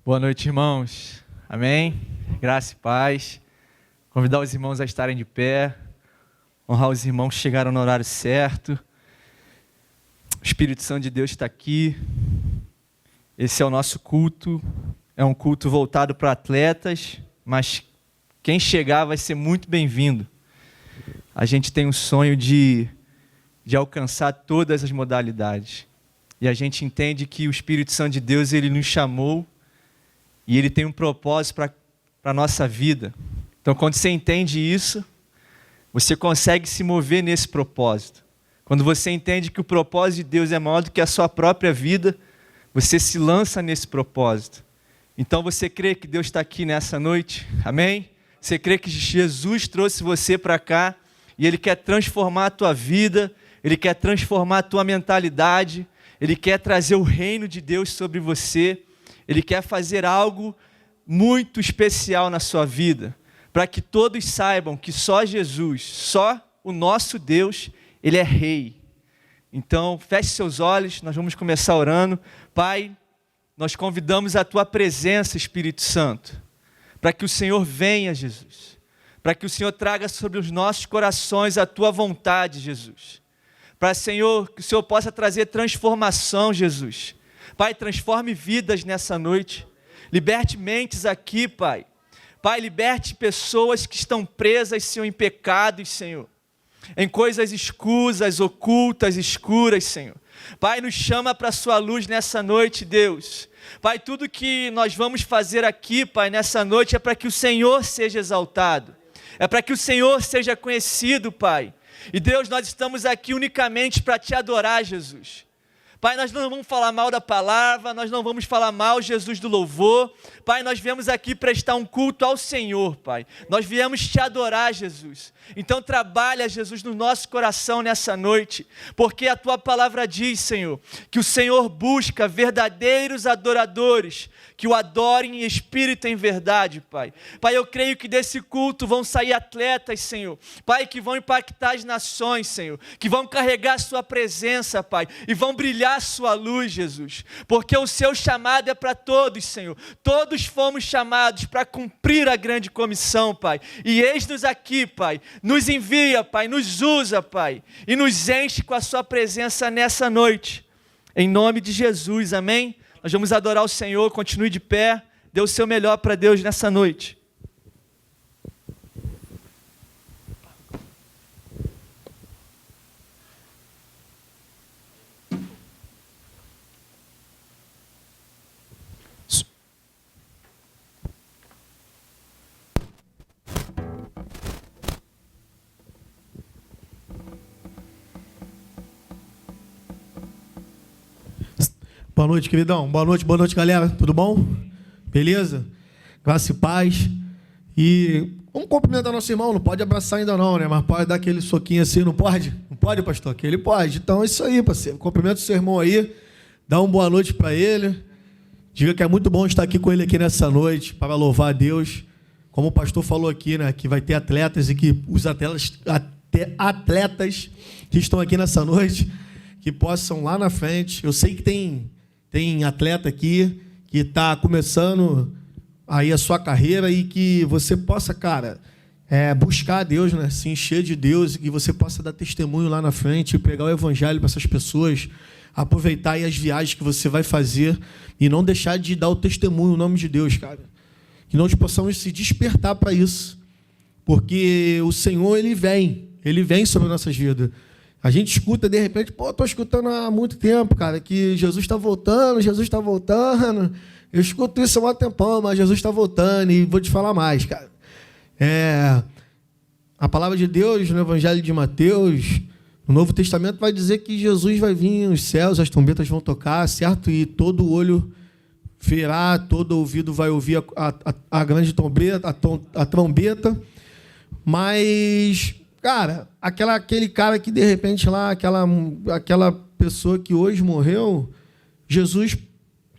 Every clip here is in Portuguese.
Boa noite, irmãos. Amém? Graça e paz. Convidar os irmãos a estarem de pé. Honrar os irmãos que chegaram no horário certo. O Espírito Santo de Deus está aqui. Esse é o nosso culto. É um culto voltado para atletas, mas quem chegar vai ser muito bem-vindo. A gente tem um sonho de alcançar todas as modalidades. E a gente entende que o Espírito Santo de Deus, ele nos chamou e ele tem um propósito para a nossa vida. Então, quando você entende isso, você consegue se mover nesse propósito. Quando você entende que o propósito de Deus é maior do que a sua própria vida, você se lança nesse propósito. Então, você crê que Deus está aqui nessa noite? Amém? Você crê que Jesus trouxe você para cá e Ele quer transformar a tua vida, Ele quer transformar a tua mentalidade, Ele quer trazer o reino de Deus sobre você, Ele quer fazer algo muito especial na sua vida, para que todos saibam que só Jesus, só o nosso Deus, Ele é Rei. Então, feche seus olhos, nós vamos começar orando. Pai, nós convidamos a Tua presença, Espírito Santo, para que o Senhor venha, Jesus, para que o Senhor traga sobre os nossos corações a Tua vontade, Jesus, para, Senhor, que o Senhor possa trazer transformação, Jesus. Pai, transforme vidas nessa noite, liberte mentes aqui, Pai. Pai, liberte pessoas que estão presas, Senhor, em pecados, Senhor, em coisas escusas, ocultas, escuras, Senhor. Pai, nos chama para a sua luz nessa noite, Deus. Pai, tudo que nós vamos fazer aqui, Pai, nessa noite é para que o Senhor seja exaltado, é para que o Senhor seja conhecido, Pai. E Deus, nós estamos aqui unicamente para te adorar, Jesus. Pai, nós não vamos falar mal da palavra, nós não vamos falar mal, Jesus, do louvor. Pai, nós viemos aqui prestar um culto ao Senhor, Pai. Nós viemos te adorar, Jesus. Então trabalha, Jesus, no nosso coração nessa noite, porque a Tua palavra diz, Senhor, que o Senhor busca verdadeiros adoradores, que o adorem em espírito e em verdade, Pai. Pai, eu creio que desse culto vão sair atletas, Senhor. Pai, que vão impactar as nações, Senhor, que vão carregar a Sua presença, Pai, e vão brilhar a Sua luz, Jesus, porque o Seu chamado é para todos, Senhor. Todos fomos chamados para cumprir a grande comissão, Pai. E eis-nos aqui, Pai. Nos envia, Pai, nos usa, Pai, e nos enche com a Sua presença nessa noite. Em nome de Jesus, amém? Nós vamos adorar o Senhor, continue de pé, dê o seu melhor para Deus nessa noite. Boa noite, queridão. Boa noite, galera. Tudo bom? Beleza? Graça e paz. E vamos cumprimentar nosso irmão. Não pode abraçar ainda não, né? Mas pode dar aquele soquinho assim, não pode? Não pode, pastor? Que ele pode. Então é isso aí, parceiro. Cumprimenta o seu irmão aí. Dá uma boa noite para ele. Diga que é muito bom estar aqui com ele aqui nessa noite para louvar a Deus. Como o pastor falou aqui, né? Que vai ter atletas e que os atletas que estão aqui nessa noite, que possam lá na frente. Eu sei que tem atleta aqui que está começando aí a sua carreira e que você possa, cara, buscar a Deus, né? Se encher de Deus e que você possa dar testemunho lá na frente e pregar o evangelho para essas pessoas, aproveitar aí as viagens que você vai fazer e não deixar de dar o testemunho em nome de Deus, cara. Que nós possamos se despertar para isso, porque o Senhor, Ele vem sobre as nossas vidas. A gente escuta, de repente, estou escutando há muito tempo, cara, que Jesus está voltando. Eu escuto isso há um tempão, mas Jesus está voltando e vou te falar mais, cara. A palavra de Deus, no Evangelho de Mateus, no Novo Testamento, vai dizer que Jesus vai vir nos céus, as trombetas vão tocar, certo? E todo olho verá, todo ouvido vai ouvir a grande trombeta, a trombeta, mas... Cara, aquele cara que de repente lá, aquela pessoa que hoje morreu, Jesus,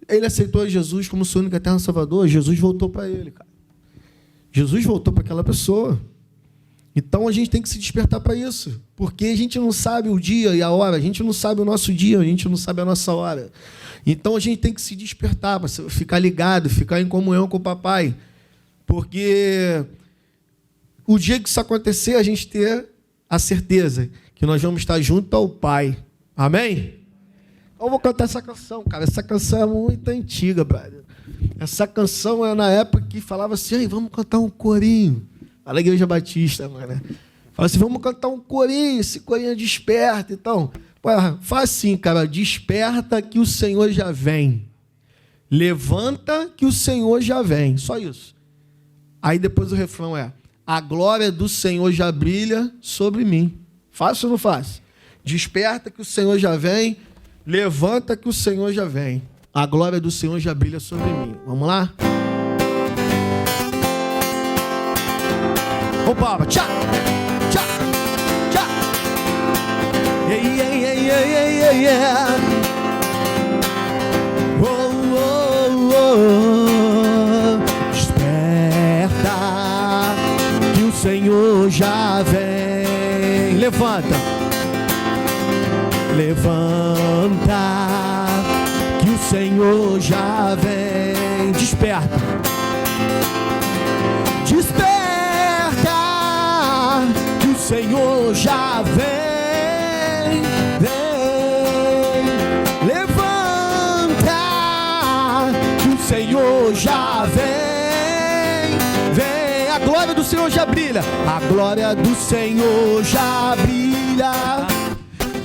ele aceitou Jesus como seu único eterno Salvador, Jesus voltou para ele, cara. Jesus voltou para aquela pessoa. Então a gente tem que se despertar para isso. Porque a gente não sabe o dia e a hora, a gente não sabe o nosso dia, a gente não sabe a nossa hora. Então a gente tem que se despertar, para ficar ligado, ficar em comunhão com o papai. Porque o dia que isso acontecer, a gente ter a certeza que nós vamos estar junto ao Pai. Amém? Eu vou cantar essa canção, cara. Essa canção é muito antiga, brother. Essa canção é na época que falava assim, vamos cantar um corinho. Lá na Igreja Batista, mano. Fala assim, vamos cantar um corinho, esse corinho desperta. Então, faz assim, cara, desperta que o Senhor já vem. Levanta que o Senhor já vem. Só isso. Aí depois o refrão é, a glória do Senhor já brilha sobre mim. Fácil ou não fácil? Desperta que o Senhor já vem, levanta que o Senhor já vem. A glória do Senhor já brilha sobre mim. Vamos lá? Opa, tchá! Tchá! Tchá! Yeah, yeah, yeah, yeah, yeah. Oh, oh, oh. Desperta que o Senhor já vem. Levanta. Levanta que o Senhor já vem. Desperta. Desperta que o Senhor já vem. Vem. Levanta que o Senhor já vem. Vem. A glória do Senhor já brilha. A glória do Senhor já brilha.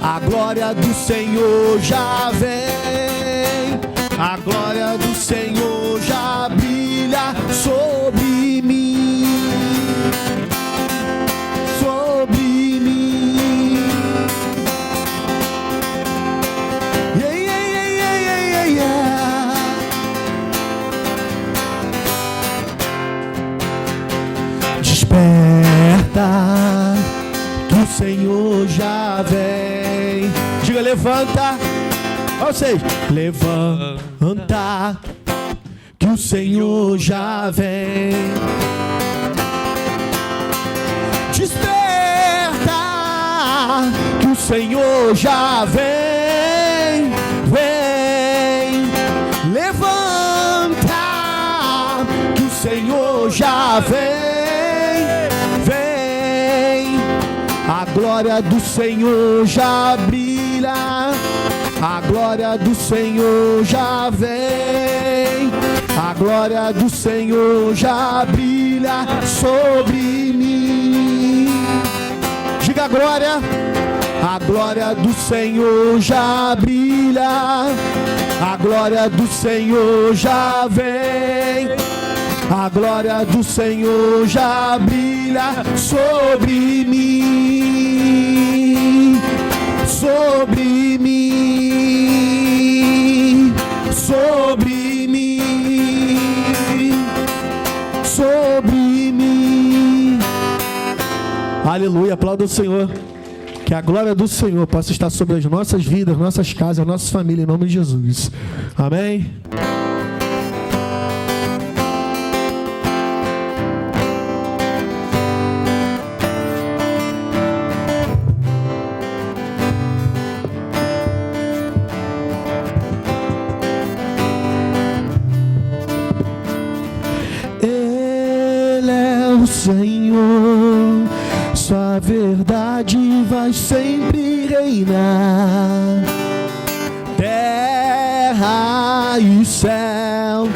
A glória do Senhor já vem. A glória do Senhor já brilha sobre mim. Sobre mim. Yeah, yeah, yeah, yeah, yeah, yeah. Desperta que o Senhor já vem. Diga, levanta. Ou seja, levanta que o Senhor já vem. Desperta que o Senhor já vem. Vem. Levanta que o Senhor já vem. Vem. A glória do Senhor já brilha. A glória do Senhor já vem. A glória do Senhor já brilha sobre mim. Diga a glória. A glória do Senhor já brilha. A glória do Senhor já vem. A glória do Senhor já brilha sobre mim. Sobre mim. Sobre mim. Sobre mim. Aleluia, aplauda o Senhor. Que a glória do Senhor possa estar sobre as nossas vidas, nossas casas, nossas famílias, em nome de Jesus. Amém? Ele é o Senhor, sua verdade vai sempre reinar. Terra e céu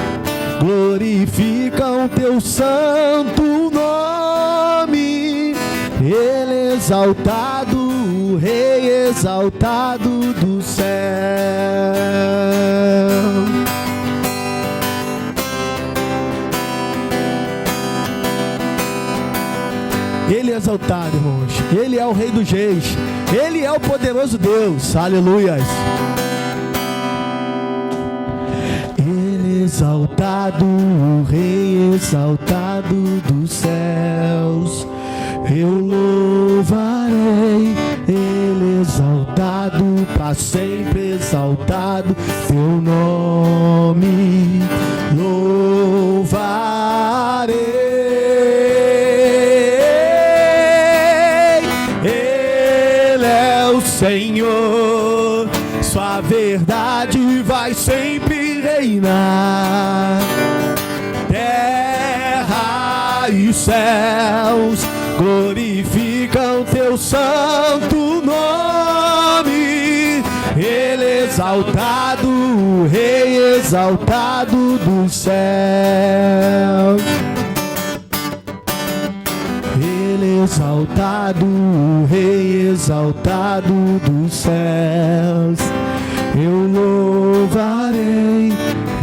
glorificam teu santo nome. Ele exaltado, o Rei exaltado do céu. Ele é exaltado, irmãos. Ele é o Rei dos Reis. Ele é o poderoso Deus. Aleluias. Ele é exaltado, o Rei exaltado dos céus. Eu louvarei. Ele exaltado, para sempre exaltado. Teu nome louvarei. reinar. Terra e céus glorificam teu santo nome. Ele exaltado, o Rei exaltado dos céus. Ele exaltado, o Rei exaltado dos céus. Eu louvarei,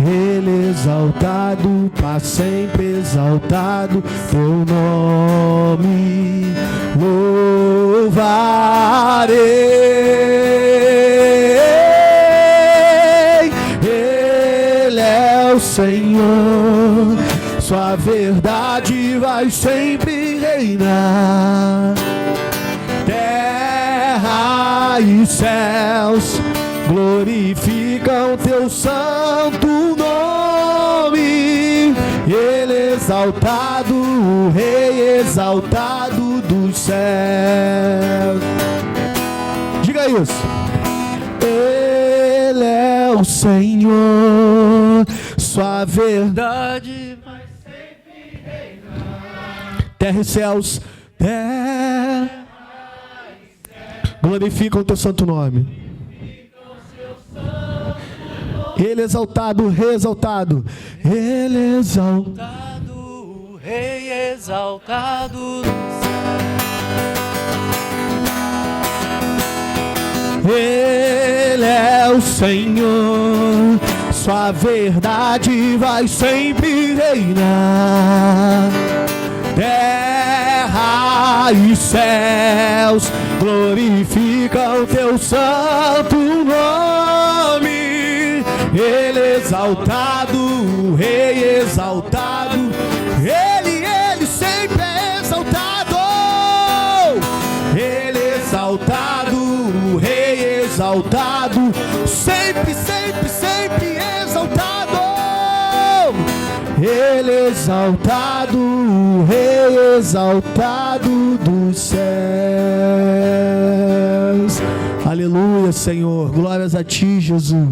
Ele exaltado, para sempre exaltado, teu nome louvarei. Ele é o Senhor, sua verdade vai sempre reinar. Terra e céus glorificam teu santo nome. Ele exaltado, o Rei exaltado dos céus. Diga isso. Ele é o Senhor, sua verdade vai sempre reinar. Terra e céus, terra glorificam teu santo nome. Ele exaltado, Rei exaltado. Ele exaltado, o Rei exaltado do céu. Ele é o Senhor, sua verdade vai sempre reinar. Terra e céus glorificam teu santo nome. Ele exaltado, o Rei exaltado. Ele sempre é exaltado. Ele exaltado, o Rei exaltado. Sempre, sempre, sempre exaltado. Ele exaltado, o Rei exaltado dos céus. Aleluia, Senhor. Glórias a ti, Jesus.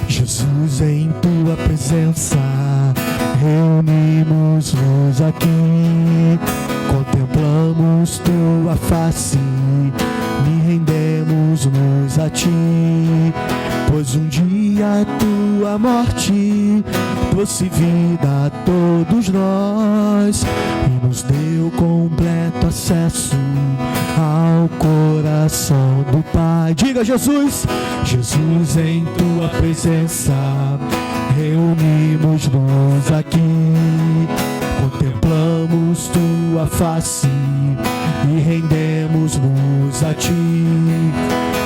Jesus, em tua presença reunimos-nos aqui, contemplamos tua face, me rendemos-nos a ti, pois um dia a tua morte trouxe vida a todos nós e nos deu completo acesso ao coração do Pai. Diga, Jesus. Jesus, em tua presença reunimos-nos aqui, contemplamos tua face e rendemos-nos a ti,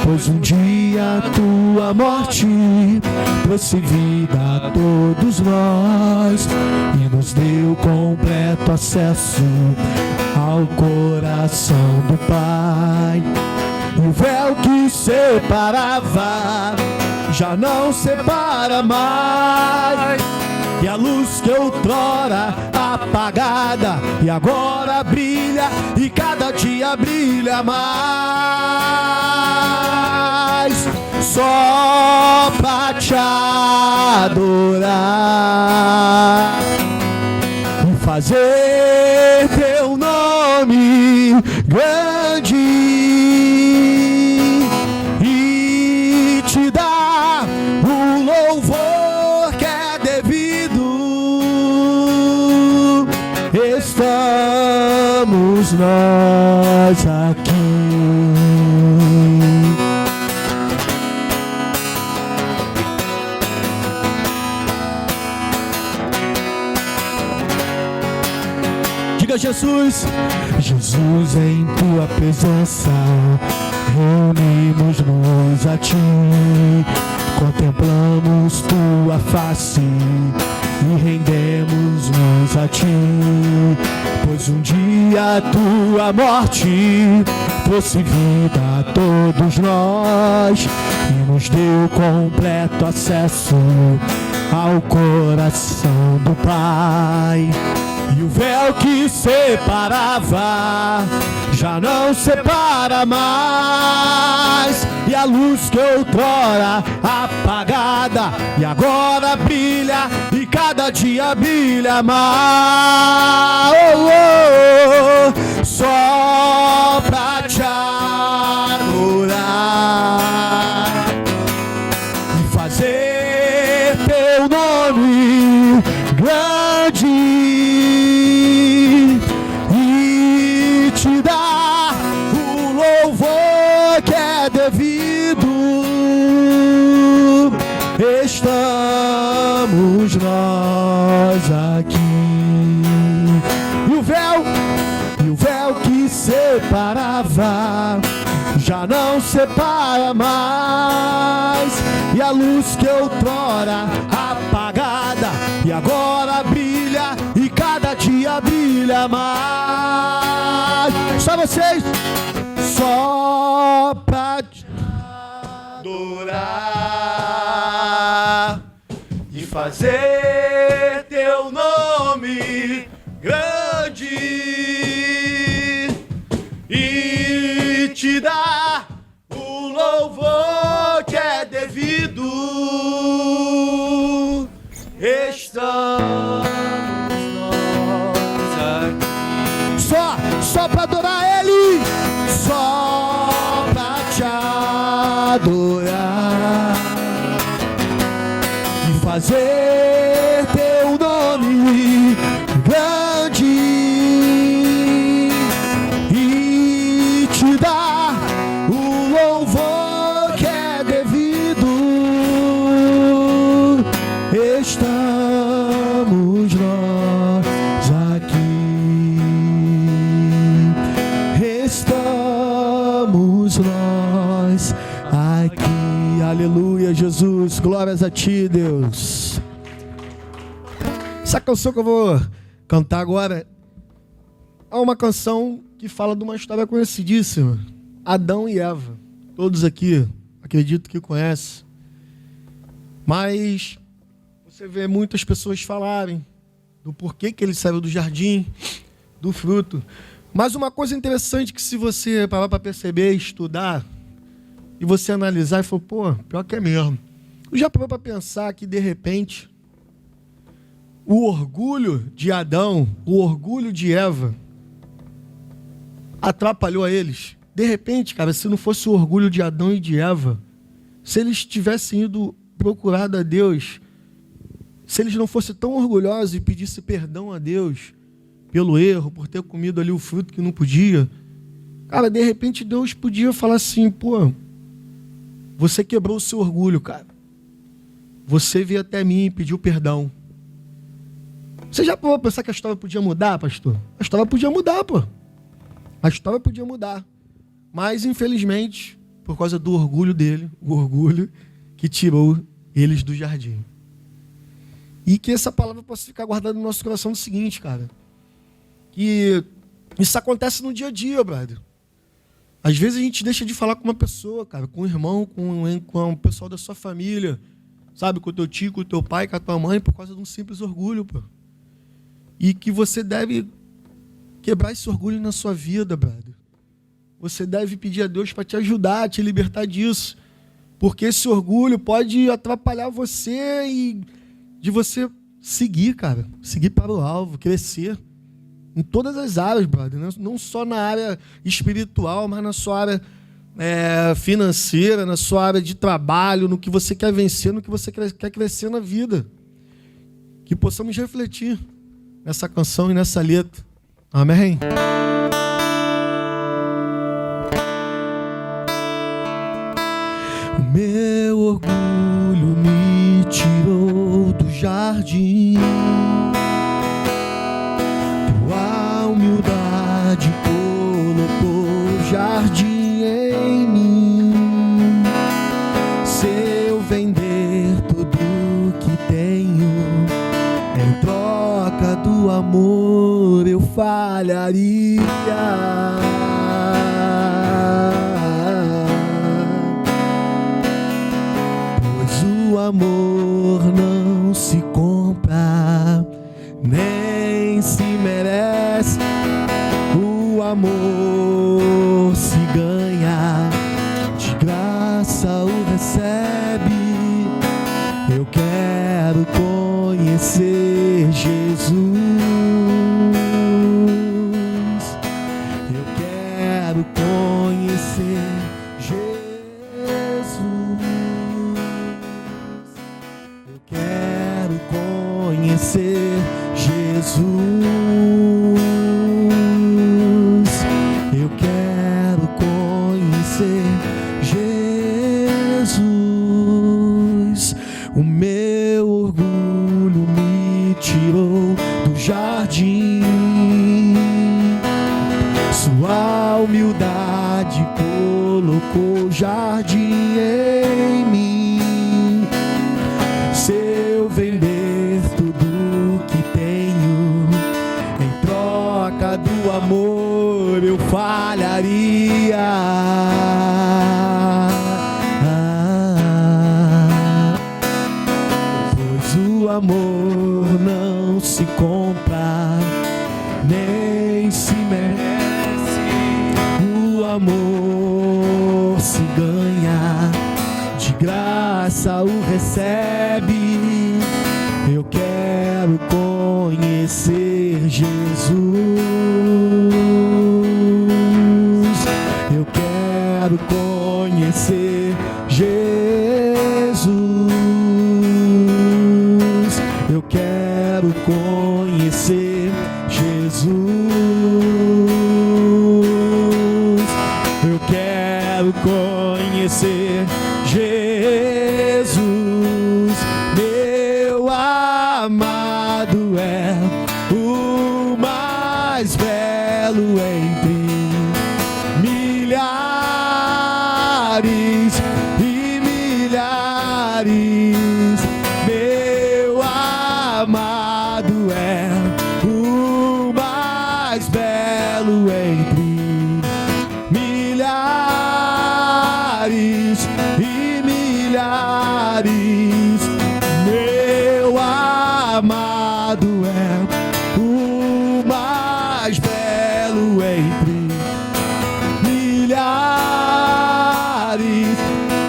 pois um dia a tua morte trouxe vida a todos nós e nos deu completo acesso ao coração do Pai. O véu que separava já não separa mais, e a luz que outrora apagada e agora brilha, e cada dia brilha mais, só pra te adorar e fazer teu nome grande e te dar o louvor que é devido. Estamos nós aqui. Diga, Jesus. Jesus, em tua presença reunimos-nos a ti, contemplamos tua face e rendemos-nos a ti, pois um dia a tua morte trouxe vida a todos nós e nos deu completo acesso ao coração do Pai. E o véu que separava já não separa mais. E a luz que outrora apagada e agora brilha, e cada dia brilha mais. Só pra te adorar e fazer teu nome grande e te dar o louvor que é devido. Estamos nós aqui. E o véu que separava já não separa mais. E a luz que outrora apagada e agora brilha, e cada dia brilha mais. Só vocês. Só pra te adorar e fazer teu nome grande e te dar o louvor que é devido. Estamos nós aqui. Só pra adorar Ele, só pra te adorar e fazer teu nome grande e te dar o louvor que é devido. Estamos nós aqui. Estamos nós aqui. Aleluia, Jesus. Glórias a ti, Deus. Essa canção que eu vou cantar agora é uma canção que fala de uma história conhecidíssima. Adão e Eva. Todos aqui, acredito que conhecem. Mas você vê muitas pessoas falarem do porquê que ele saiu do jardim, do fruto. Mas uma coisa interessante que se você parar para perceber, estudar, e você analisar e falar, pô, pior que é mesmo. Eu já parou para pensar que, de repente, o orgulho de Adão, o orgulho de Eva, atrapalhou a eles. De repente, cara, se não fosse o orgulho de Adão e de Eva, se eles tivessem ido procurar a Deus, se eles não fossem tão orgulhosos e pedissem perdão a Deus pelo erro, por ter comido ali o fruto que não podia, cara, de repente Deus podia falar assim, pô, você quebrou o seu orgulho, cara. Você veio até mim e pediu perdão. Você já pode pensar que a história podia mudar, pastor? A história podia mudar, pô. A história podia mudar. Mas, infelizmente, por causa do orgulho dele, o orgulho que tirou eles do jardim. E que essa palavra possa ficar guardada no nosso coração do seguinte, cara. Que isso acontece no dia a dia, brother. Às vezes a gente deixa de falar com uma pessoa, cara, com um irmão, com o pessoal da sua família, sabe? Com o teu tio, com o teu pai, com a tua mãe, por causa de um simples orgulho, pô. E que você deve quebrar esse orgulho na sua vida, brother. Você deve pedir a Deus para te ajudar, te libertar disso. Porque esse orgulho pode atrapalhar você e de você seguir, cara. Seguir para o alvo, crescer. Em todas as áreas, brother. Não só na área espiritual, mas na sua área financeira, na sua área de trabalho, no que você quer vencer, no que você quer crescer na vida. Que possamos refletir nessa canção e nessa letra. Amém? O meu orgulho me tirou do jardim, tua humildade colocou jardim em mim. Se eu vender tudo que tenho em troca do amor, eu falharia. Pois o amor não se compra, nem se merece. O amor graça o recebe. Eu quero conhecer Jesus. Eu quero conhecer Jesus. Eu quero conhecer Jesus. Eu quero conhecer Jesus. O meu orgulho me tirou do jardim. Sua humildade colocou jardim em mim. Se eu vender tudo que tenho em troca do amor, eu falharia. Pois o amor não se compra, nem se merece. O amor se ganha, de graça o recebe. Eu quero conhecer Jesus. Eu quero conhecer Jesus. Eu quero conhecer Jesus. Eu quero conhecer Jesus. Meu amado é o mais belo entre milhares e milhares. Meu amado é o mais belo entre milhares e milhares. Meu amado é o mais belo entre milhares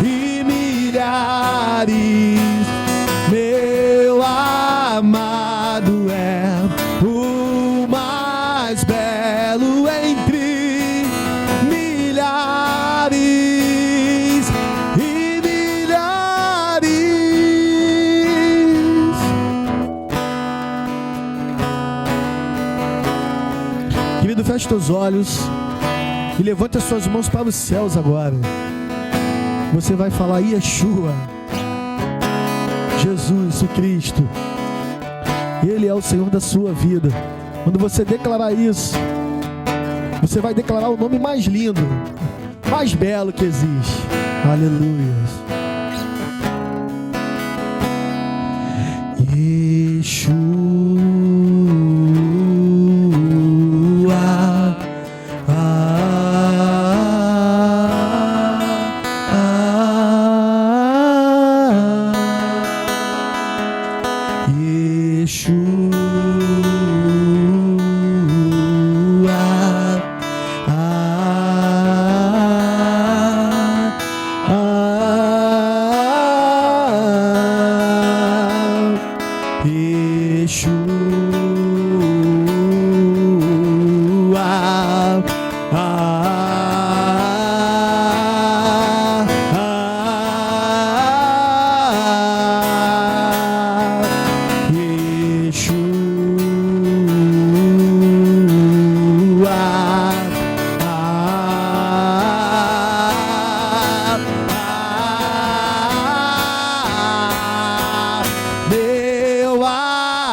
e milhares. Meu amado é o mais belo entre milhares e milhares. Querido, feche teus olhos e levante as suas mãos para os céus agora. Você vai falar: Yeshua, Jesus, o Cristo, Ele é o Senhor da sua vida. Quando você declarar isso, você vai declarar o nome mais lindo, mais belo que existe. Aleluia. Yeshua.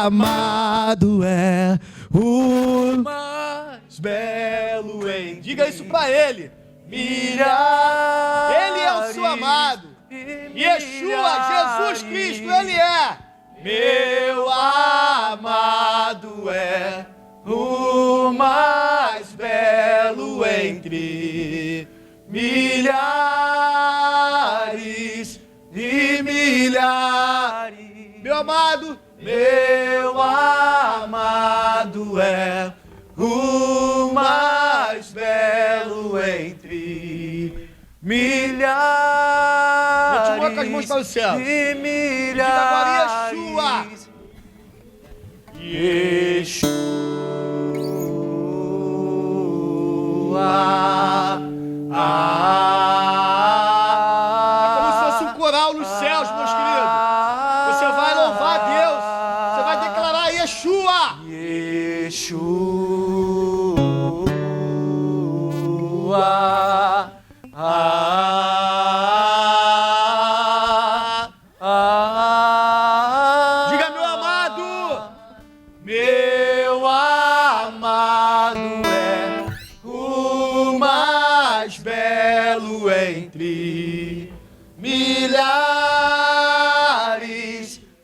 Amado é o mais belo em. Diga isso pra ele. Milhares. Ele é o seu amado. Yeshua, Jesus Cristo, Ele é. Meu amado é o mais belo entre milhares e milhares. Meu amado. Meu amado é o mais belo entre milhares. com as mãos para o céu. E milhares. Diga agora, Yeshua. É como se fosse um coral nos céus, meus queridos. Você vai louvar a Deus. Você vai declarar Yeshua. Diga, meu amado. Meu amado é o mais belo entre milhares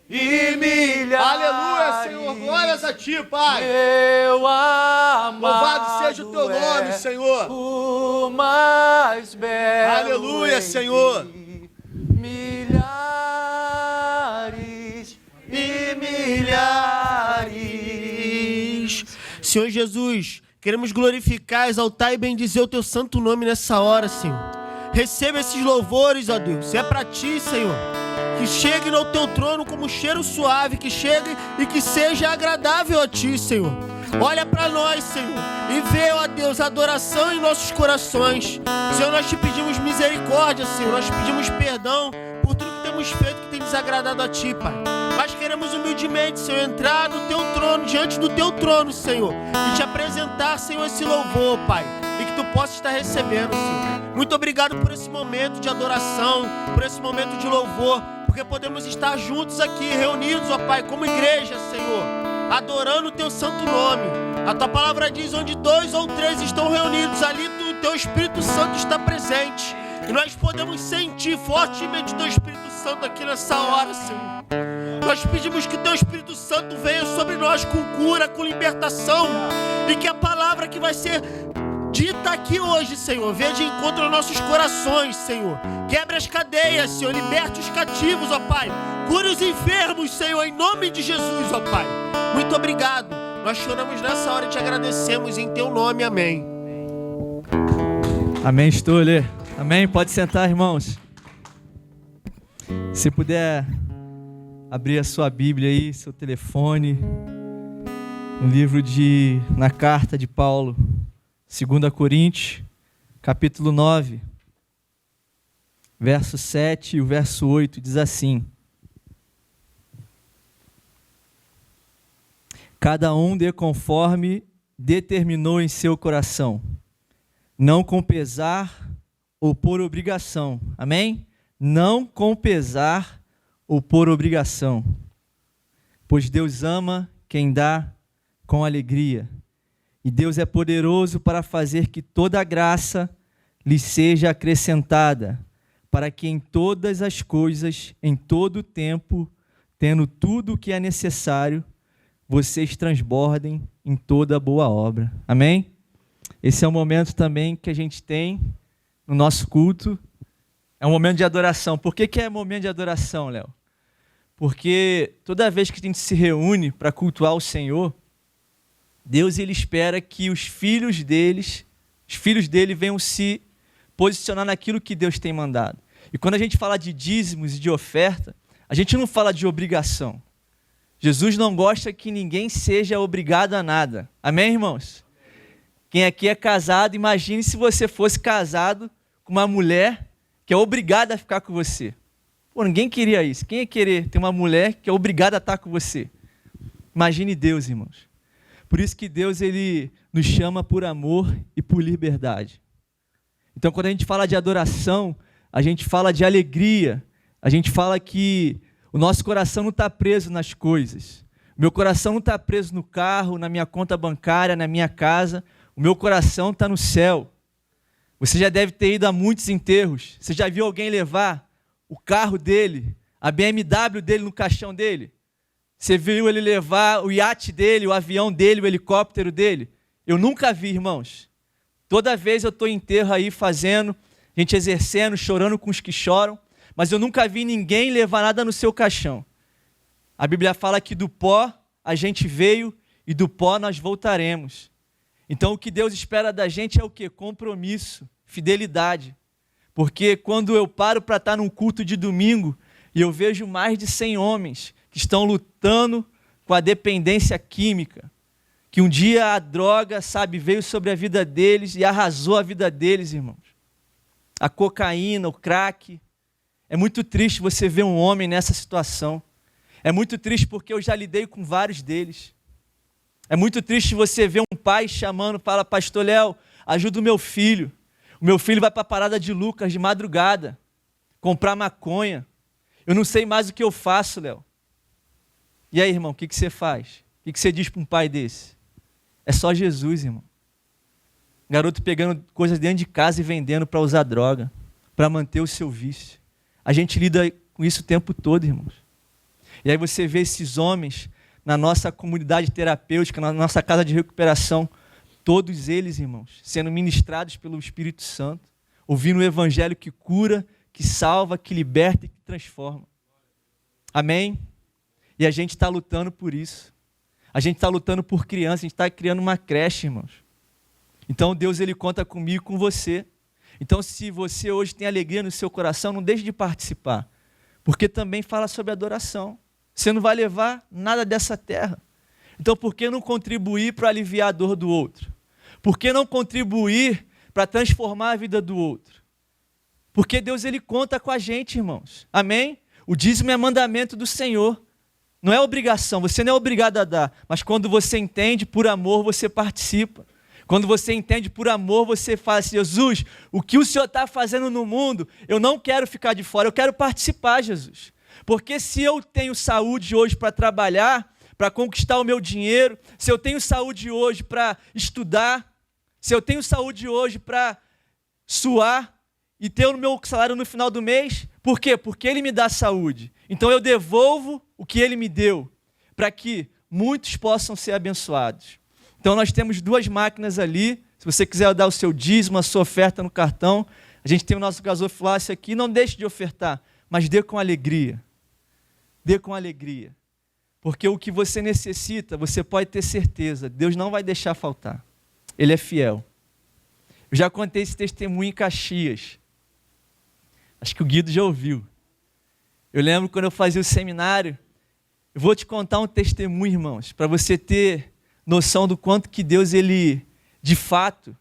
e milhares. Aleluia, Senhor. Glórias a ti, Pai. Meu amado. Louvado seja o teu nome, Senhor. O mais belo. Aleluia, Senhor. Milhares e milhares. Senhor Jesus, queremos glorificar, exaltar e bendizer o teu santo nome nessa hora, Senhor. Receba esses louvores, ó Deus. É para ti, Senhor. Que chegue no teu trono como cheiro suave, que chegue e que seja agradável a ti, Senhor. Olha para nós, Senhor, e vê, ó Deus, a adoração em nossos corações. Senhor, nós te pedimos misericórdia, Senhor. Nós te pedimos perdão por tudo que temos feito que tem desagradado a ti, Pai. Mas queremos humildemente, Senhor, entrar no teu trono, diante do teu trono, Senhor, e te apresentar, Senhor, esse louvor, Pai, e que tu possas estar recebendo, Senhor. Muito obrigado por esse momento de adoração, por esse momento de louvor, porque podemos estar juntos aqui, reunidos, ó Pai, como igreja, Senhor, adorando o teu santo nome. A tua palavra diz: onde 2 ou 3 estão reunidos, ali o teu Espírito Santo está presente. E nós podemos sentir fortemente o teu Espírito Santo aqui nessa hora, Senhor. Nós pedimos que o teu Espírito Santo venha sobre nós com cura, com libertação, e que a palavra que vai ser dita aqui hoje, Senhor, venha de encontro aos nossos corações, Senhor. Quebre as cadeias, Senhor, liberte os cativos, ó Pai. Cure os enfermos, Senhor, em nome de Jesus, ó Pai. Muito obrigado. Nós choramos nessa hora e te agradecemos em teu nome, amém. Amém, Stoller. Amém. Pode sentar, irmãos. Se puder abrir a sua Bíblia aí, seu telefone, no livro na carta de Paulo, 2 Coríntios, capítulo 9, verso 7 e o verso 8, diz assim: cada um dê conforme determinou em seu coração, não com pesar ou por obrigação. Amém? Não com pesar ou por obrigação, pois Deus ama quem dá com alegria, e Deus é poderoso para fazer que toda a graça lhe seja acrescentada, para que em todas as coisas, em todo o tempo, tendo tudo o que é necessário, vocês transbordem em toda boa obra. Amém? Esse é um momento também que a gente tem no nosso culto. É um momento de adoração. Por que é momento de adoração, Léo? Porque toda vez que a gente se reúne para cultuar o Senhor, Deus ele espera que os filhos dele venham se posicionar naquilo que Deus tem mandado. E quando a gente fala de dízimos e de oferta, a gente não fala de obrigação. Jesus não gosta que ninguém seja obrigado a nada. Amém, irmãos? Quem aqui é casado, imagine se você fosse casado com uma mulher que é obrigada a ficar com você. Pô, ninguém queria isso. Quem ia querer ter uma mulher que é obrigada a estar com você? Imagine Deus, irmãos. Por isso que Deus ele nos chama por amor e por liberdade. Então, quando a gente fala de adoração, a gente fala de alegria, a gente fala que o nosso coração não está preso nas coisas. O meu coração não está preso no carro, na minha conta bancária, na minha casa. O meu coração está no céu. Você já deve ter ido a muitos enterros. Você já viu alguém levar o carro dele, a BMW dele no caixão dele? Você viu ele levar o iate dele, o avião dele, o helicóptero dele? Eu nunca vi, irmãos. Toda vez eu estou em enterro aí fazendo, a gente exercendo, chorando com os que choram, mas eu nunca vi ninguém levar nada no seu caixão. A Bíblia fala que do pó a gente veio e do pó nós voltaremos. Então o que Deus espera da gente é o quê? Compromisso, fidelidade. Porque quando eu paro para estar num culto de domingo e eu vejo mais de 100 homens que estão lutando com a dependência química, que um dia a droga, veio sobre a vida deles e arrasou a vida deles, irmãos. A cocaína, o crack. É muito triste você ver um homem nessa situação. É muito triste porque eu já lidei com vários deles. É muito triste você ver um pai chamando, fala, pastor Léo, ajuda o meu filho. O meu filho vai para a parada de Lucas de madrugada, comprar maconha. Eu não sei mais o que eu faço, Léo. E aí, irmão, o que você faz? O que você diz para um pai desse? É só Jesus, irmão. Garoto pegando coisas dentro de casa e vendendo para usar droga, para manter o seu vício. A gente lida com isso o tempo todo, irmãos. E aí você vê esses homens na nossa comunidade terapêutica, na nossa casa de recuperação, todos eles, irmãos, sendo ministrados pelo Espírito Santo, ouvindo o evangelho que cura, que salva, que liberta e que transforma. Amém? E a gente está lutando por isso. A gente está lutando por criança, a gente está criando uma creche, irmãos. Então Deus, Ele conta comigo e com você. Então se você hoje tem alegria no seu coração, não deixe de participar. Porque também fala sobre adoração. Você não vai levar nada dessa terra. Então por que não contribuir para aliviar a dor do outro? Por que não contribuir para transformar a vida do outro? Porque Deus, Ele conta com a gente, irmãos. Amém? O dízimo é mandamento do Senhor. Não é obrigação, você não é obrigado a dar. Mas quando você entende, por amor, você participa. Quando você entende por amor, você fala assim, Jesus, o que o Senhor está fazendo no mundo, eu não quero ficar de fora, eu quero participar, Jesus. Porque se eu tenho saúde hoje para trabalhar, para conquistar o meu dinheiro, se eu tenho saúde hoje para estudar, se eu tenho saúde hoje para suar e ter o meu salário no final do mês, por quê? Porque Ele me dá saúde. Então eu devolvo o que Ele me deu, para que muitos possam ser abençoados. Então nós temos 2 máquinas ali, se você quiser dar o seu dízimo, a sua oferta no cartão, a gente tem o nosso gasofilácio aqui, não deixe de ofertar, mas dê com alegria. Dê com alegria. Porque o que você necessita, você pode ter certeza, Deus não vai deixar faltar. Ele é fiel. Eu já contei esse testemunho em Caxias. Acho que o Guido já ouviu. Eu lembro quando eu fazia o seminário, eu vou te contar um testemunho, irmãos, para você ter noção do quanto que Deus, Ele, de fato,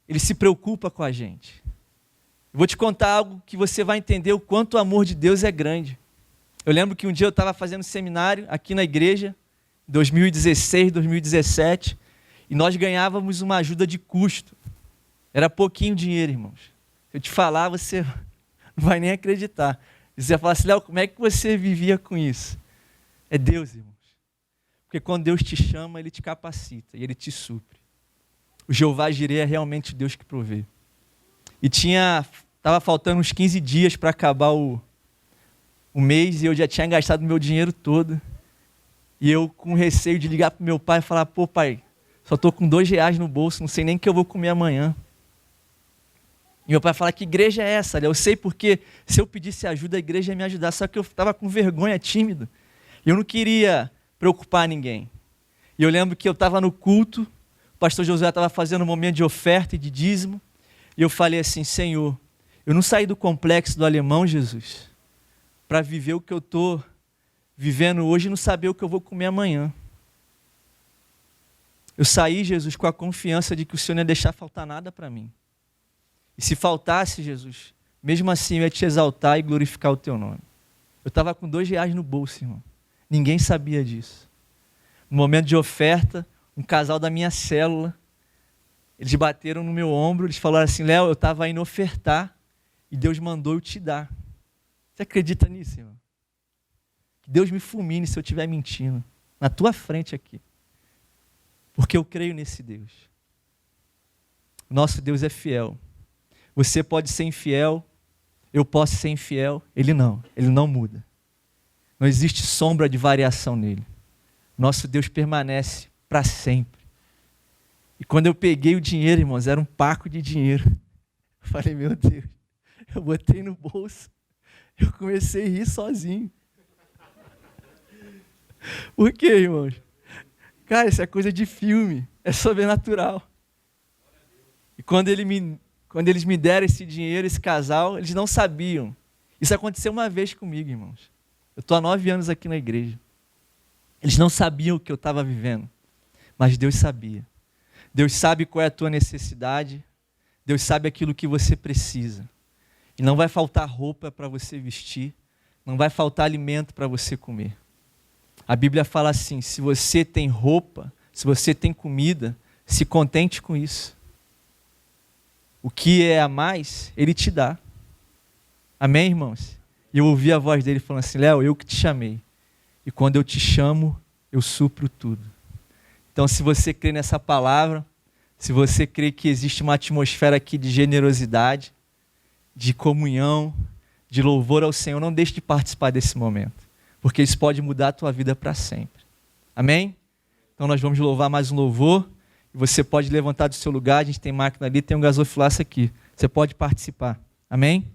Ele se preocupa com a gente. Eu vou te contar algo que você vai entender o quanto o amor de Deus é grande. Eu lembro que um dia eu estava fazendo seminário aqui na igreja, 2016, 2017, e nós ganhávamos uma ajuda de custo. Era pouquinho dinheiro, irmãos. Se eu te falar, você não vai nem acreditar. Você vai falar assim, Léo, como é que você vivia com isso? É Deus, irmãos. Porque quando Deus te chama, Ele te capacita e Ele te supre. O Jeová Jireh é realmente Deus que provê. E estava faltando uns 15 dias para acabar o mês e eu já tinha gastado meu dinheiro todo. E eu com receio de ligar para o meu pai e falar, pô pai, só estou com R$2 no bolso, não sei nem o que eu vou comer amanhã. E meu pai fala, que igreja é essa? Eu sei porque se eu pedisse ajuda, a igreja ia me ajudar, só que eu estava com vergonha, tímido. E eu não queria preocupar ninguém. E eu lembro que eu estava no culto, o pastor Josué estava fazendo um momento de oferta e de dízimo, e eu falei assim, Senhor, eu não saí do complexo do Alemão, Jesus, para viver o que eu estou vivendo hoje e não saber o que eu vou comer amanhã. Eu saí, Jesus, com a confiança de que o Senhor não ia deixar faltar nada para mim. E se faltasse, Jesus, mesmo assim eu ia te exaltar e glorificar o teu nome. Eu estava com R$2 no bolso, irmão. Ninguém sabia disso. No momento de oferta, um casal da minha célula, eles bateram no meu ombro, eles falaram assim, Léo, eu estava indo ofertar e Deus mandou eu te dar. Você acredita nisso, irmão? Que Deus me fulmine se eu estiver mentindo. Na tua frente aqui. Porque eu creio nesse Deus. Nosso Deus é fiel. Você pode ser infiel, eu posso ser infiel, Ele não muda. Não existe sombra de variação nele. Nosso Deus permanece para sempre. E quando eu peguei o dinheiro, irmãos, era um paco de dinheiro. Eu falei, meu Deus, eu botei no bolso, eu comecei a rir sozinho. Por quê, irmãos? Cara, isso é coisa de filme, é sobrenatural. E quando ele me quando eles me deram esse dinheiro, esse casal, eles não sabiam. Isso aconteceu uma vez comigo, irmãos. Eu estou há 9 anos aqui na igreja. Eles não sabiam o que eu estava vivendo, mas Deus sabia. Deus sabe qual é a tua necessidade, Deus sabe aquilo que você precisa. E não vai faltar roupa para você vestir, não vai faltar alimento para você comer. A Bíblia fala assim, se você tem roupa, se você tem comida, se contente com isso. O que é a mais, Ele te dá. Amém, irmãos? E eu ouvi a voz dele falando assim, Léo, eu que te chamei. E quando eu te chamo, eu supro tudo. Então, se você crê nessa palavra, se você crê que existe uma atmosfera aqui de generosidade, de comunhão, de louvor ao Senhor, não deixe de participar desse momento, porque isso pode mudar a tua vida para sempre. Amém? Então, nós vamos louvar mais um louvor, e você pode levantar do seu lugar, a gente tem máquina ali, tem um gasofilaço aqui. Você pode participar. Amém?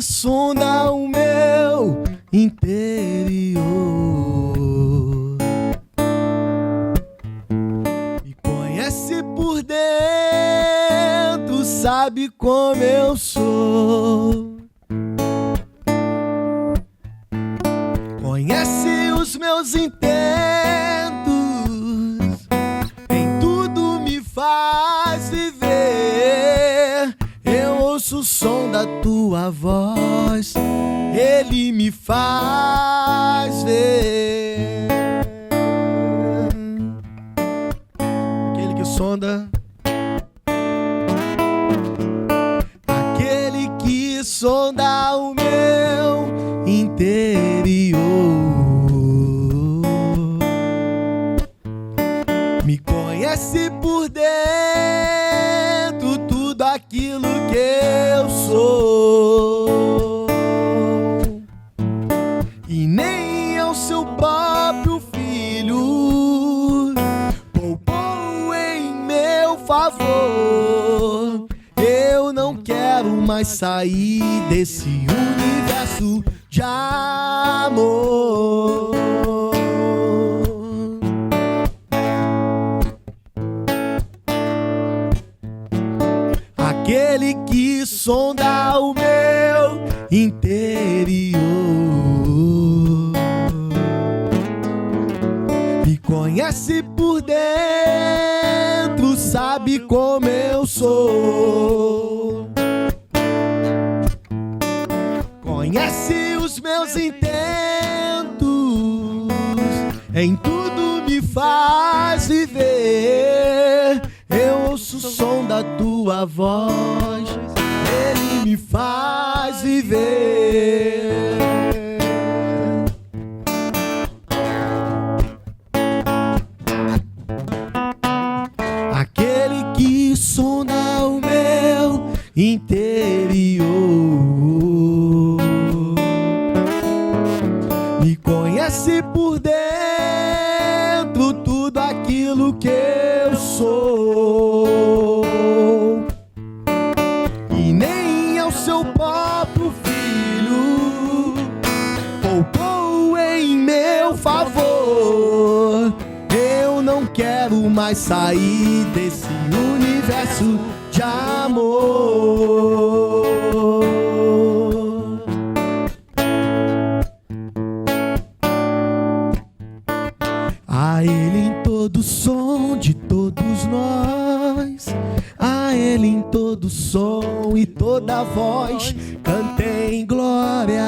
Sonda o meu interior, me conhece por dentro, sabe como eu sou, conhece os meus intentos, em tudo me faz viver. Eu ouço o som da tua voz, Ele me faz ver. Aquele que sonda, aquele que sonda o meu interior, me conhece por dentro, tudo aquilo que eu sou, e nem ao seu próprio filho poupou em meu favor. Eu não quero mais sair desse universo de amor. Aquele que sonda o meu interior, me conhece por dentro, sabe como eu sou, conhece os meus intentos, em tudo me faz viver. Eu ouço o som da tua voz, Ele me faz viver. Aquele que sonda o meu interior, me conhece por dentro, tudo aquilo que eu sou, e nem ao seu próprio filho poupou em meu favor. Eu não quero mais sair desse universo de amor. A Ele em todo som de todos nós, a Ele em todo som e toda voz, cantem glória.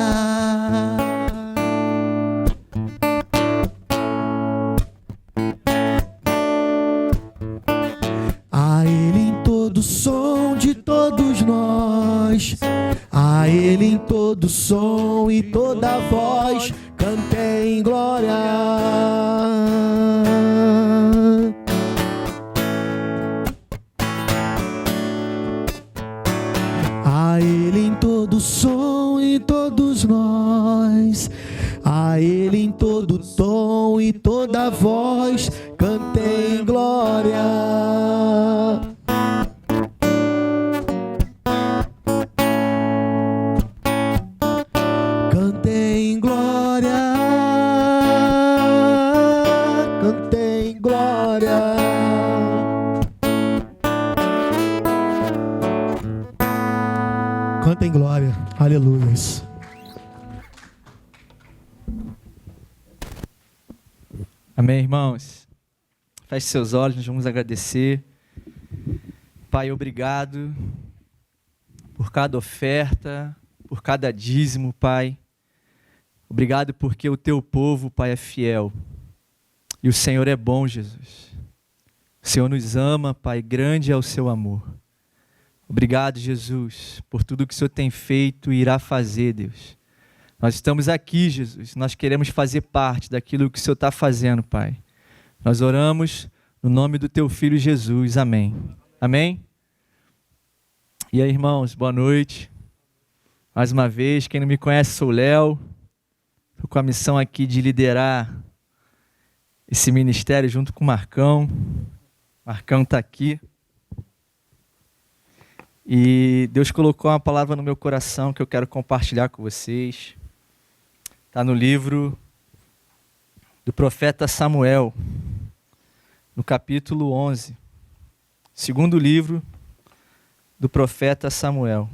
A Ele em todo som de todos nós, a Ele em todo som e toda voz, cantem glória. A Ele em todo som e todos nós, a Ele em todo tom e toda voz, cantem glória. Cantem glória, cantem glória. Cantem glória, aleluia. Amém, irmãos? Feche seus olhos, nós vamos agradecer. Pai, obrigado por cada oferta, por cada dízimo, Pai. Obrigado porque o teu povo, Pai, é fiel. E o Senhor é bom, Jesus. O Senhor nos ama, Pai, grande é o seu amor. Obrigado, Jesus, por tudo que o Senhor tem feito e irá fazer, Deus. Nós estamos aqui, Jesus, nós queremos fazer parte daquilo que o Senhor está fazendo, Pai. Nós oramos no nome do teu Filho Jesus, amém. Amém? E aí, irmãos, boa noite. Mais uma vez, quem não me conhece, sou o Léo. Estou com a missão aqui de liderar esse ministério junto com o Marcão. O Marcão está aqui. E Deus colocou uma palavra no meu coração que eu quero compartilhar com vocês. Está no livro do profeta Samuel, no capítulo 11. Segundo livro do profeta Samuel.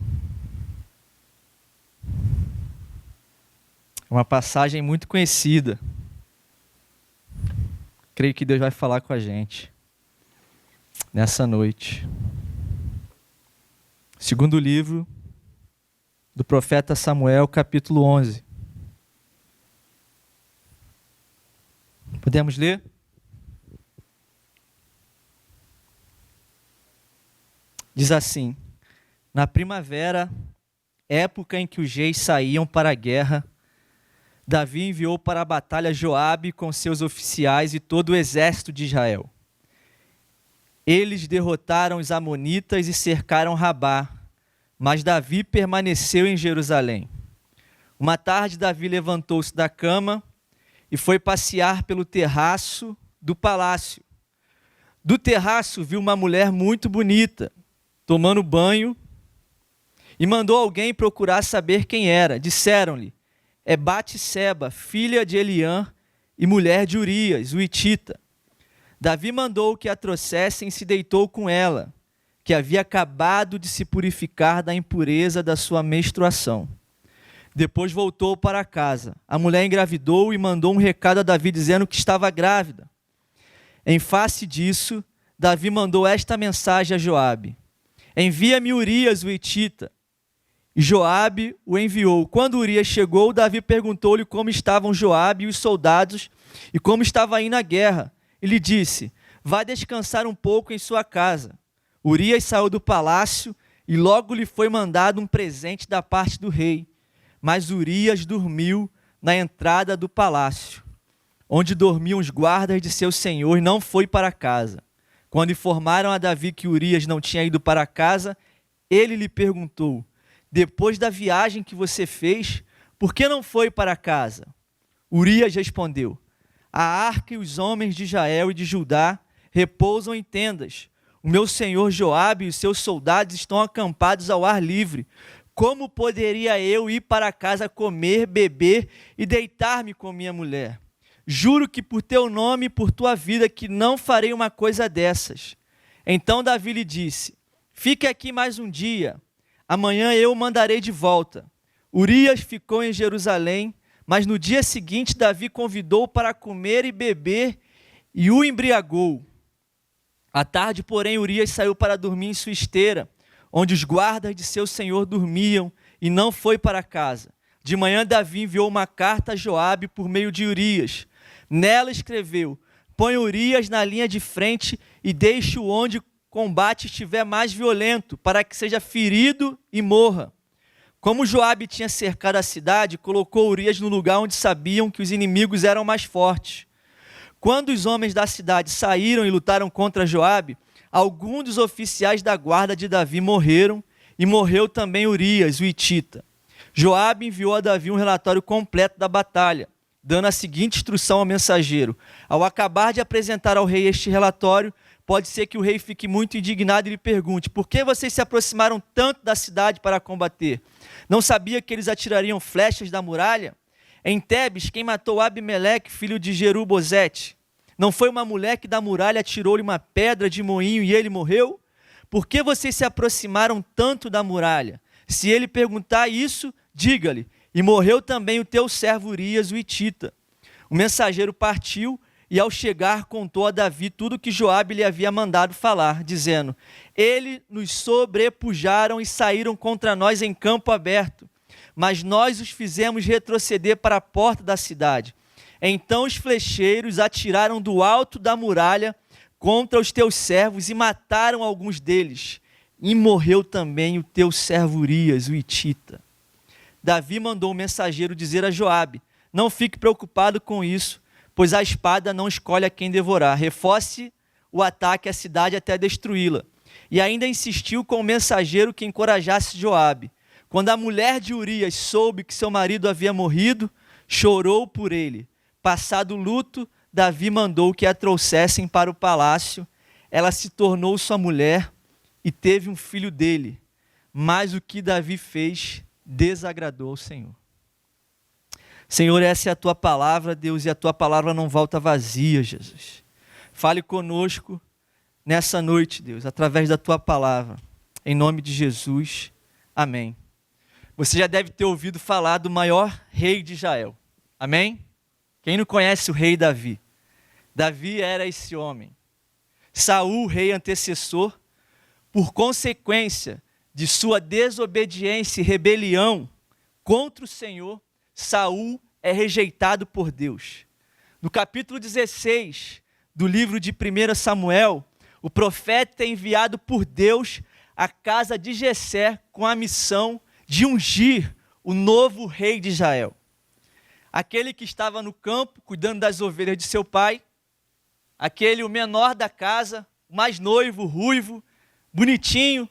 É uma passagem muito conhecida. Creio que Deus vai falar com a gente nessa noite. Segundo livro do profeta Samuel, capítulo 11. Podemos ler? Diz assim: na primavera, época em que os reis saíam para a guerra, Davi enviou para a batalha Joabe com seus oficiais e todo o exército de Israel. Eles derrotaram os amonitas e cercaram Rabá, mas Davi permaneceu em Jerusalém. Uma tarde, Davi levantou-se da cama e foi passear pelo terraço do palácio. Do terraço viu uma mulher muito bonita, tomando banho, e mandou alguém procurar saber quem era. Disseram-lhe: é Batseba, filha de Eliã e mulher de Urias, o hitita. Davi mandou que a trouxessem e se deitou com ela, que havia acabado de se purificar da impureza da sua menstruação. Depois voltou para casa. A mulher engravidou e mandou um recado a Davi dizendo que estava grávida. Em face disso, Davi mandou esta mensagem a Joabe: envia-me Urias, o hitita. E Joabe o enviou. Quando Urias chegou, Davi perguntou-lhe como estavam Joabe e os soldados e como estava indo a guerra. E lhe disse: vá descansar um pouco em sua casa. Urias saiu do palácio e logo lhe foi mandado um presente da parte do rei. Mas Urias dormiu na entrada do palácio, onde dormiam os guardas de seu senhor, e não foi para casa. Quando informaram a Davi que Urias não tinha ido para casa, ele lhe perguntou: depois da viagem que você fez, por que não foi para casa? Urias respondeu: a arca e os homens de Israel e de Judá repousam em tendas. O meu senhor Joabe e os seus soldados estão acampados ao ar livre. Como poderia eu ir para casa comer, beber e deitar-me com minha mulher? Juro que por teu nome e por tua vida que não farei uma coisa dessas. Então Davi lhe disse: fique aqui mais um dia. Amanhã eu o mandarei de volta. Urias ficou em Jerusalém, mas no dia seguinte Davi convidou-o para comer e beber e o embriagou. À tarde, porém, Urias saiu para dormir em sua esteira, onde os guardas de seu senhor dormiam, e não foi para casa. De manhã Davi enviou uma carta a Joabe por meio de Urias. Nela escreveu: põe Urias na linha de frente e deixe-o onde o combate estiver mais violento, para que seja ferido e morra. Como Joabe tinha cercado a cidade, colocou Urias no lugar onde sabiam que os inimigos eram mais fortes. Quando os homens da cidade saíram e lutaram contra Joabe, alguns dos oficiais da guarda de Davi morreram, e morreu também Urias, o hitita. Joabe enviou a Davi um relatório completo da batalha, dando a seguinte instrução ao mensageiro: ao acabar de apresentar ao rei este relatório, pode ser que o rei fique muito indignado e lhe pergunte: por que vocês se aproximaram tanto da cidade para combater? Não sabia que eles atirariam flechas da muralha? Em Tebes, quem matou Abimeleque, filho de Jerubozete? Não foi uma mulher que da muralha atirou-lhe uma pedra de moinho e ele morreu? Por que vocês se aproximaram tanto da muralha? Se ele perguntar isso, diga-lhe: e morreu também o teu servo Urias, o hitita. O mensageiro partiu e, ao chegar, contou a Davi tudo o que Joabe lhe havia mandado falar, dizendo: eles nos sobrepujaram e saíram contra nós em campo aberto, mas nós os fizemos retroceder para a porta da cidade. Então os flecheiros atiraram do alto da muralha contra os teus servos e mataram alguns deles. E morreu também o teu servo Urias, o hitita. Davi mandou o mensageiro dizer a Joabe: não fique preocupado com isso, pois a espada não escolhe a quem devorar. Reforce o ataque à cidade até destruí-la. E ainda insistiu com o mensageiro que encorajasse Joabe. Quando a mulher de Urias soube que seu marido havia morrido, chorou por ele. Passado o luto, Davi mandou que a trouxessem para o palácio. Ela se tornou sua mulher e teve um filho dele. Mas o que Davi fez desagradou ao Senhor. Senhor, essa é a tua palavra, Deus, e a tua palavra não volta vazia, Jesus. Fale conosco nessa noite, Deus, através da tua palavra. Em nome de Jesus, amém. Você já deve ter ouvido falar do maior rei de Israel. Amém? Quem não conhece o rei Davi? Davi era esse homem. Saul, rei antecessor, por consequência de sua desobediência e rebelião contra o Senhor, Saul é rejeitado por Deus. No capítulo 16 do livro de 1 Samuel, o profeta é enviado por Deus à casa de Jessé com a missão de ungir o novo rei de Israel. Aquele que estava no campo, cuidando das ovelhas de seu pai, aquele o menor da casa, o mais noivo, ruivo, bonitinho.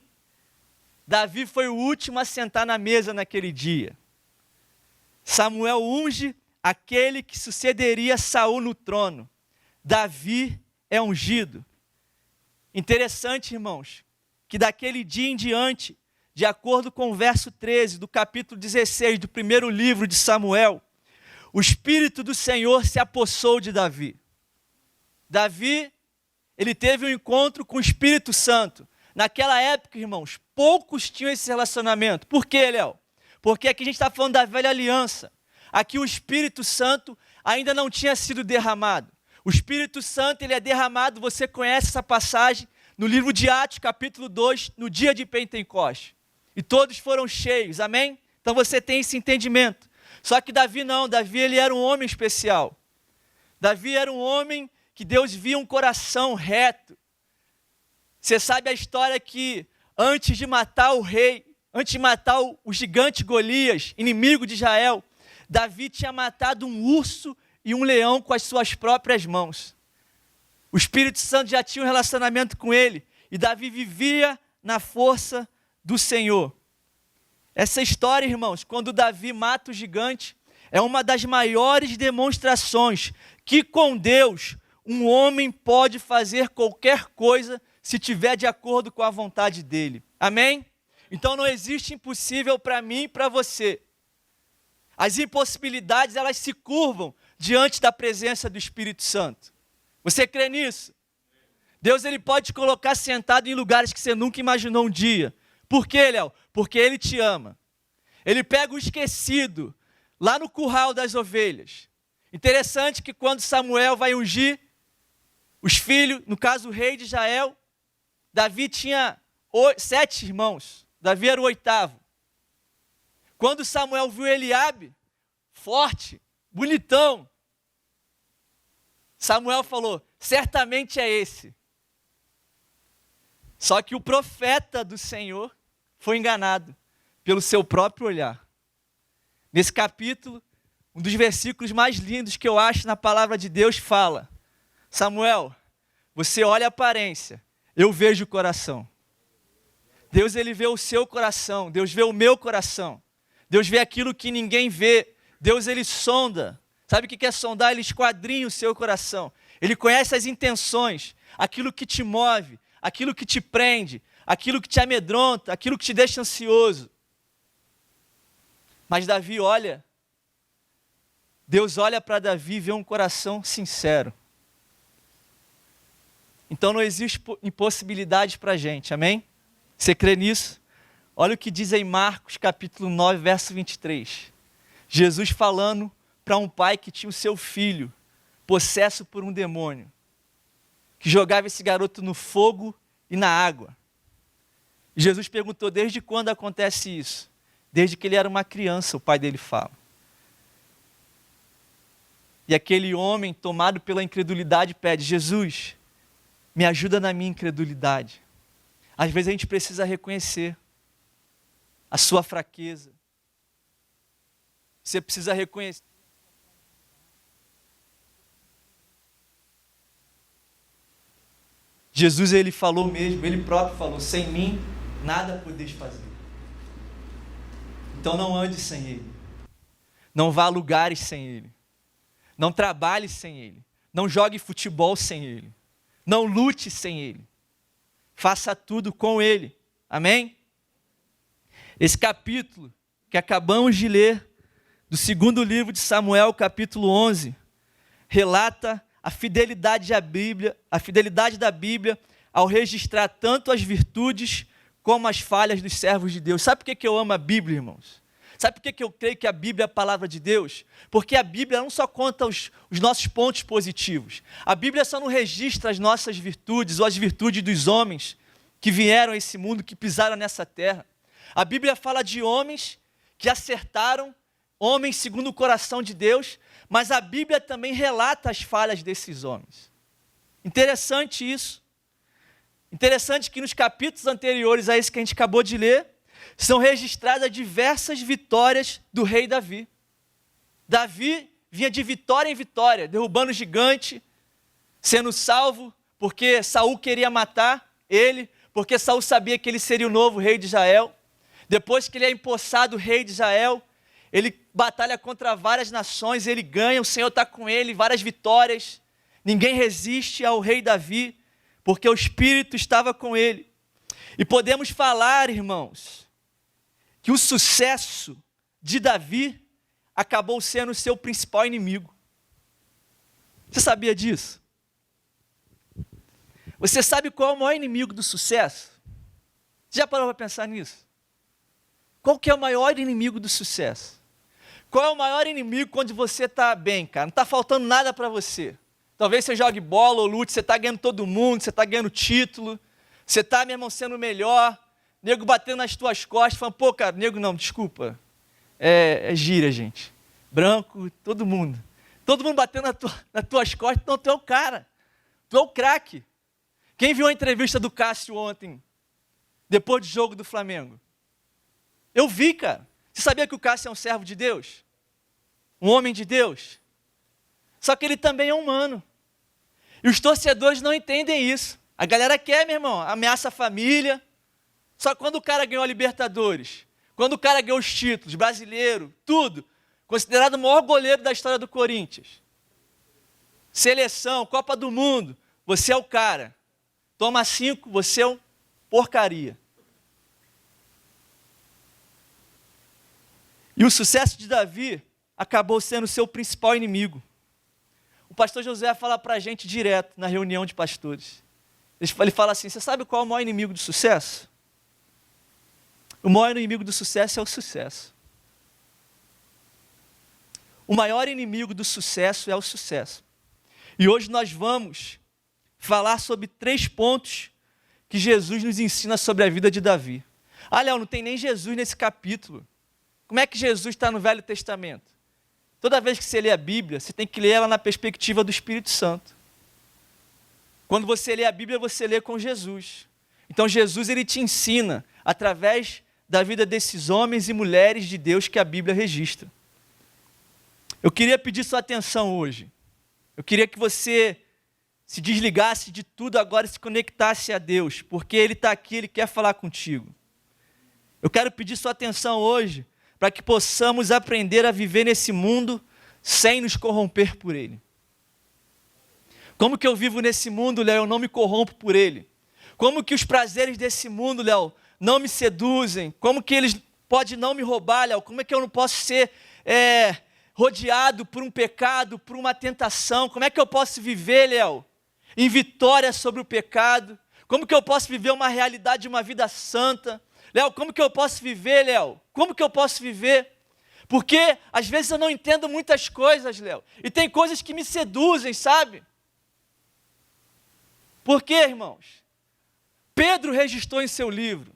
Davi foi o último a sentar na mesa naquele dia. Samuel unge aquele que sucederia Saul no trono. Davi é ungido. Interessante, irmãos, que daquele dia em diante, de acordo com o verso 13 do capítulo 16 do primeiro livro de Samuel, o Espírito do Senhor se apossou de Davi. Davi, ele teve um encontro com o Espírito Santo. Naquela época, irmãos, poucos tinham esse relacionamento. Por quê, Léo? Porque aqui a gente está falando da velha aliança. Aqui o Espírito Santo ainda não tinha sido derramado. O Espírito Santo, ele é derramado, você conhece essa passagem, no livro de Atos, capítulo 2, no dia de Pentecostes. E todos foram cheios, amém? Então você tem esse entendimento. Só que Davi não, Davi ele era um homem especial. Davi era um homem que Deus via um coração reto. Você sabe a história que antes de matar o rei, antes de matar o gigante Golias, inimigo de Israel, Davi tinha matado um urso e um leão com as suas próprias mãos. O Espírito Santo já tinha um relacionamento com ele e Davi vivia na força do Senhor. Essa história, irmãos, quando Davi mata o gigante, é uma das maiores demonstrações que com Deus um homem pode fazer qualquer coisa se tiver de acordo com a vontade dele. Amém? Então não existe impossível para mim e para você. As impossibilidades, elas se curvam diante da presença do Espírito Santo. Você crê nisso? Deus, ele pode te colocar sentado em lugares que você nunca imaginou um dia. Por quê, Léo? Porque ele te ama. Ele pega o esquecido lá no curral das ovelhas. Interessante que quando Samuel vai ungir os filhos, no caso o rei de Israel, Davi tinha 7 irmãos. Davi era o 8º. Quando Samuel viu Eliabe, forte, bonitão, Samuel falou: certamente é esse. Só que o profeta do Senhor foi enganado. pelo seu próprio olhar. Nesse capítulo, um dos versículos mais lindos que eu acho na palavra de Deus fala: Samuel, você olha a aparência, eu vejo o coração. Deus, ele vê o seu coração, Deus vê o meu coração. Deus vê aquilo que ninguém vê. Deus, ele sonda. Sabe o que é sondar? Ele esquadrinha o seu coração. Ele conhece as intenções, aquilo que te move, aquilo que te prende, aquilo que te amedronta, aquilo que te deixa ansioso. Mas Davi olha, Deus olha para Davi e vê um coração sincero. Então não existe impossibilidade para a gente, amém? Você crê nisso? Olha o que diz em Marcos capítulo 9, verso 23. Jesus falando para um pai que tinha o seu filho possesso por um demônio, que jogava esse garoto no fogo e na água. E Jesus perguntou: desde quando acontece isso? Desde que ele era uma criança, o pai dele fala. E aquele homem, tomado pela incredulidade, pede: Jesus, me ajuda na minha incredulidade. Às vezes a gente precisa reconhecer a sua fraqueza. Você precisa reconhecer. Jesus, ele falou mesmo, ele próprio falou: sem mim, nada podeis fazer. Então não ande sem ele. Não vá a lugares sem ele. Não trabalhe sem ele. Não jogue futebol sem ele. Não lute sem ele. Faça tudo com ele. Amém? Esse capítulo que acabamos de ler, do segundo livro de Samuel, capítulo 11, relata a fidelidade da Bíblia ao registrar tanto as virtudes como as falhas dos servos de Deus. Sabe por que eu amo a Bíblia, irmãos? Sabe por que eu creio que a Bíblia é a palavra de Deus? Porque a Bíblia não só conta os nossos pontos positivos. A Bíblia só não registra as nossas virtudes ou as virtudes dos homens que vieram a esse mundo, que pisaram nessa terra. A Bíblia fala de homens que acertaram, homens segundo o coração de Deus, mas a Bíblia também relata as falhas desses homens. Interessante isso. Interessante que nos capítulos anteriores a esse que a gente acabou de ler, são registradas diversas vitórias do rei Davi. Davi vinha de vitória em vitória, derrubando o gigante, sendo salvo, porque Saul queria matar ele, porque Saul sabia que ele seria o novo rei de Israel. Depois que ele é empossado rei de Israel, ele batalha contra várias nações, ele ganha, o Senhor está com ele, várias vitórias. Ninguém resiste ao rei Davi, porque o Espírito estava com ele. E podemos falar, irmãos, que o sucesso de Davi acabou sendo o seu principal inimigo. Você sabia disso? Você sabe qual é o maior inimigo do sucesso? Você já parou para pensar nisso? Qual que é o maior inimigo do sucesso? Qual é o maior inimigo quando você está bem, cara? Não está faltando nada para você. Talvez você jogue bola ou lute, você está ganhando todo mundo, você está ganhando título, você está, meu irmão, sendo melhor, nego batendo nas tuas costas, falando: pô, cara, nego não, desculpa, é gíria, gente. Branco, todo mundo batendo nas tuas costas, então tu é o cara, tu é o craque. Quem viu a entrevista do Cássio ontem, depois do jogo do Flamengo? Eu vi, cara. Você sabia que o Cássio é um servo de Deus? Um homem de Deus? Só que ele também é humano. E os torcedores não entendem isso. A galera quer, meu irmão, ameaça a família. Só que quando o cara ganhou a Libertadores, quando o cara ganhou os títulos, brasileiro, tudo, considerado o maior goleiro da história do Corinthians, seleção, Copa do Mundo, você é o cara. Toma 5, você é um porcaria. E o sucesso de Davi acabou sendo o seu principal inimigo. O pastor José fala para a gente direto na reunião de pastores. Ele fala assim: você sabe qual é o maior inimigo do sucesso? O maior inimigo do sucesso é o sucesso. O maior inimigo do sucesso é o sucesso. E hoje nós vamos falar sobre 3 pontos que Jesus nos ensina sobre a vida de Davi. Ah, Léo, não tem nem Jesus nesse capítulo. Como é que Jesus está no Velho Testamento? Toda vez que você lê a Bíblia, você tem que ler ela na perspectiva do Espírito Santo. Quando você lê a Bíblia, você lê com Jesus. Então Jesus, ele te ensina, através da vida desses homens e mulheres de Deus que a Bíblia registra. Eu queria pedir sua atenção hoje. Eu queria que você se desligasse de tudo agora e se conectasse a Deus, porque Ele está aqui, Ele quer falar contigo. Eu quero pedir sua atenção hoje para que possamos aprender a viver nesse mundo sem nos corromper por ele. Como que eu vivo nesse mundo, Léo, eu não me corrompo por ele? Como que os prazeres desse mundo, Léo, não me seduzem? Como que eles podem não me roubar, Léo? Como é que eu não posso ser rodeado por um pecado, por uma tentação? Como é que eu posso viver, Léo, em vitória sobre o pecado? Como que eu posso viver uma realidade de uma vida santa? Léo, como que eu posso viver, Léo? Como que eu posso viver? Porque às vezes eu não entendo muitas coisas, Léo. E tem coisas que me seduzem, sabe? Por quê, irmãos? Pedro registrou em seu livro: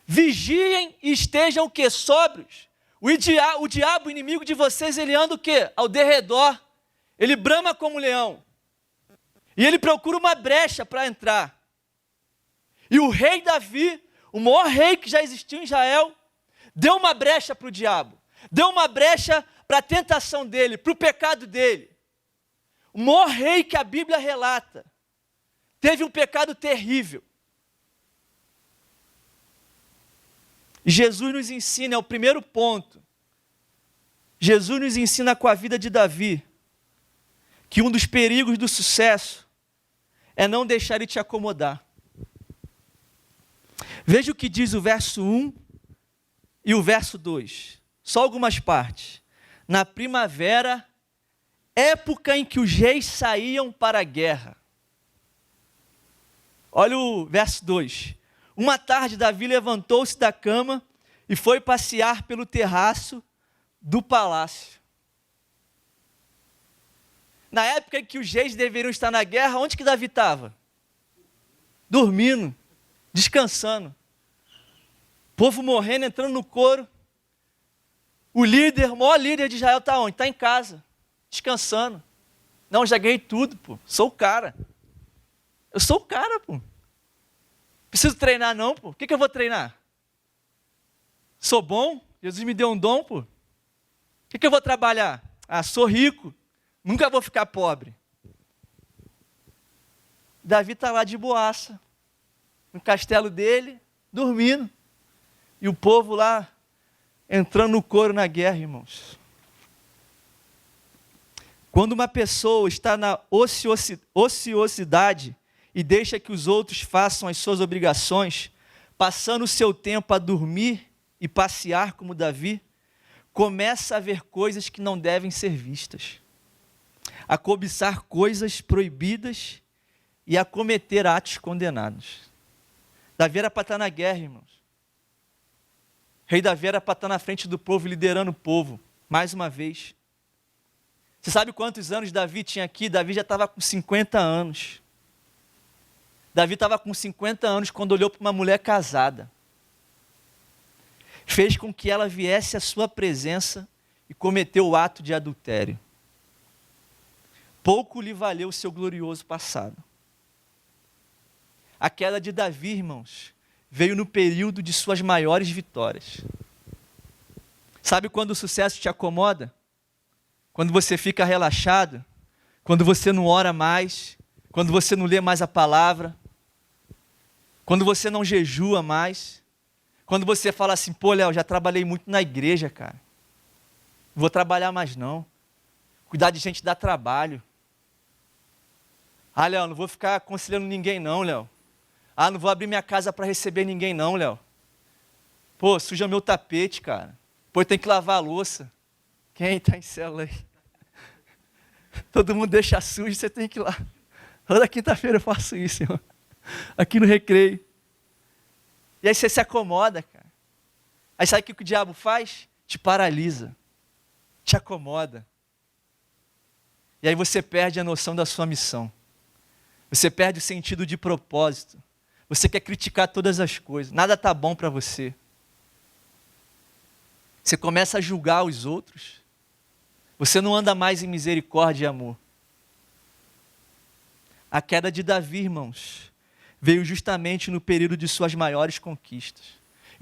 vigiem e estejam o quê? Sóbrios. O diabo, inimigo de vocês, ele anda o quê? Ao derredor. Ele brama como leão. E ele procura uma brecha para entrar. E o rei Davi, o maior rei que já existiu em Israel, deu uma brecha para o diabo. Deu uma brecha para a tentação dele, para o pecado dele. O maior rei que a Bíblia relata teve um pecado terrível. E Jesus nos ensina, é o primeiro ponto. Jesus nos ensina com a vida de Davi que um dos perigos do sucesso é não deixar ele te acomodar. Veja o que diz o verso 1 e o verso 2. Só algumas partes. Na primavera, época em que os reis saíam para a guerra. Olha o verso 2. Uma tarde, Davi levantou-se da cama e foi passear pelo terraço do palácio. Na época em que os reis deveriam estar na guerra, onde que Davi estava? Dormindo, descansando. O povo morrendo, entrando no coro. O líder, o maior líder de Israel está onde? Está em casa, descansando. Não, já ganhei tudo, pô. Sou o cara. Eu sou o cara, pô. Preciso treinar não, pô. O que eu vou treinar? Sou bom? Jesus me deu um dom, pô. O que eu vou trabalhar? Ah, sou rico. Nunca vou ficar pobre. Davi está lá de boaça, no castelo dele, dormindo. E o povo lá, entrando no coro na guerra, irmãos. Quando uma pessoa está na ociosidade e deixa que os outros façam as suas obrigações, passando o seu tempo a dormir e passear como Davi, começa a ver coisas que não devem ser vistas, a cobiçar coisas proibidas e a cometer atos condenados. Davi era para estar na guerra, irmãos. Rei Davi era para estar na frente do povo, liderando o povo, mais uma vez. Você sabe quantos anos Davi tinha aqui? Davi já estava com 50 anos. Davi estava com 50 anos quando olhou para uma mulher casada. Fez com que ela viesse à sua presença e cometeu o ato de adultério. Pouco lhe valeu o seu glorioso passado. A queda de Davi, irmãos, veio no período de suas maiores vitórias. Sabe quando o sucesso te acomoda? Quando você fica relaxado? Quando você não ora mais? Quando você não lê mais a palavra? Quando você não jejua mais? Quando você fala assim, pô, Léo, já trabalhei muito na igreja, cara. Não vou trabalhar mais não. Cuidar de gente dá trabalho. Ah, Léo, não vou ficar aconselhando ninguém não, Léo. Ah, não vou abrir minha casa para receber ninguém não, Léo. Pô, suja meu tapete, cara. Pô, tem que lavar a louça. Quem está em célula aí? Todo mundo deixa sujo, você tem que ir lá. Toda quinta-feira eu faço isso, irmão. Aqui no recreio. E aí você se acomoda, cara. Aí sabe o que o diabo faz? Te paralisa. Te acomoda. E aí você perde a noção da sua missão. Você perde o sentido de propósito. Você quer criticar todas as coisas. Nada está bom para você. Você começa a julgar os outros. Você não anda mais em misericórdia e amor. A queda de Davi, irmãos, veio justamente no período de suas maiores conquistas.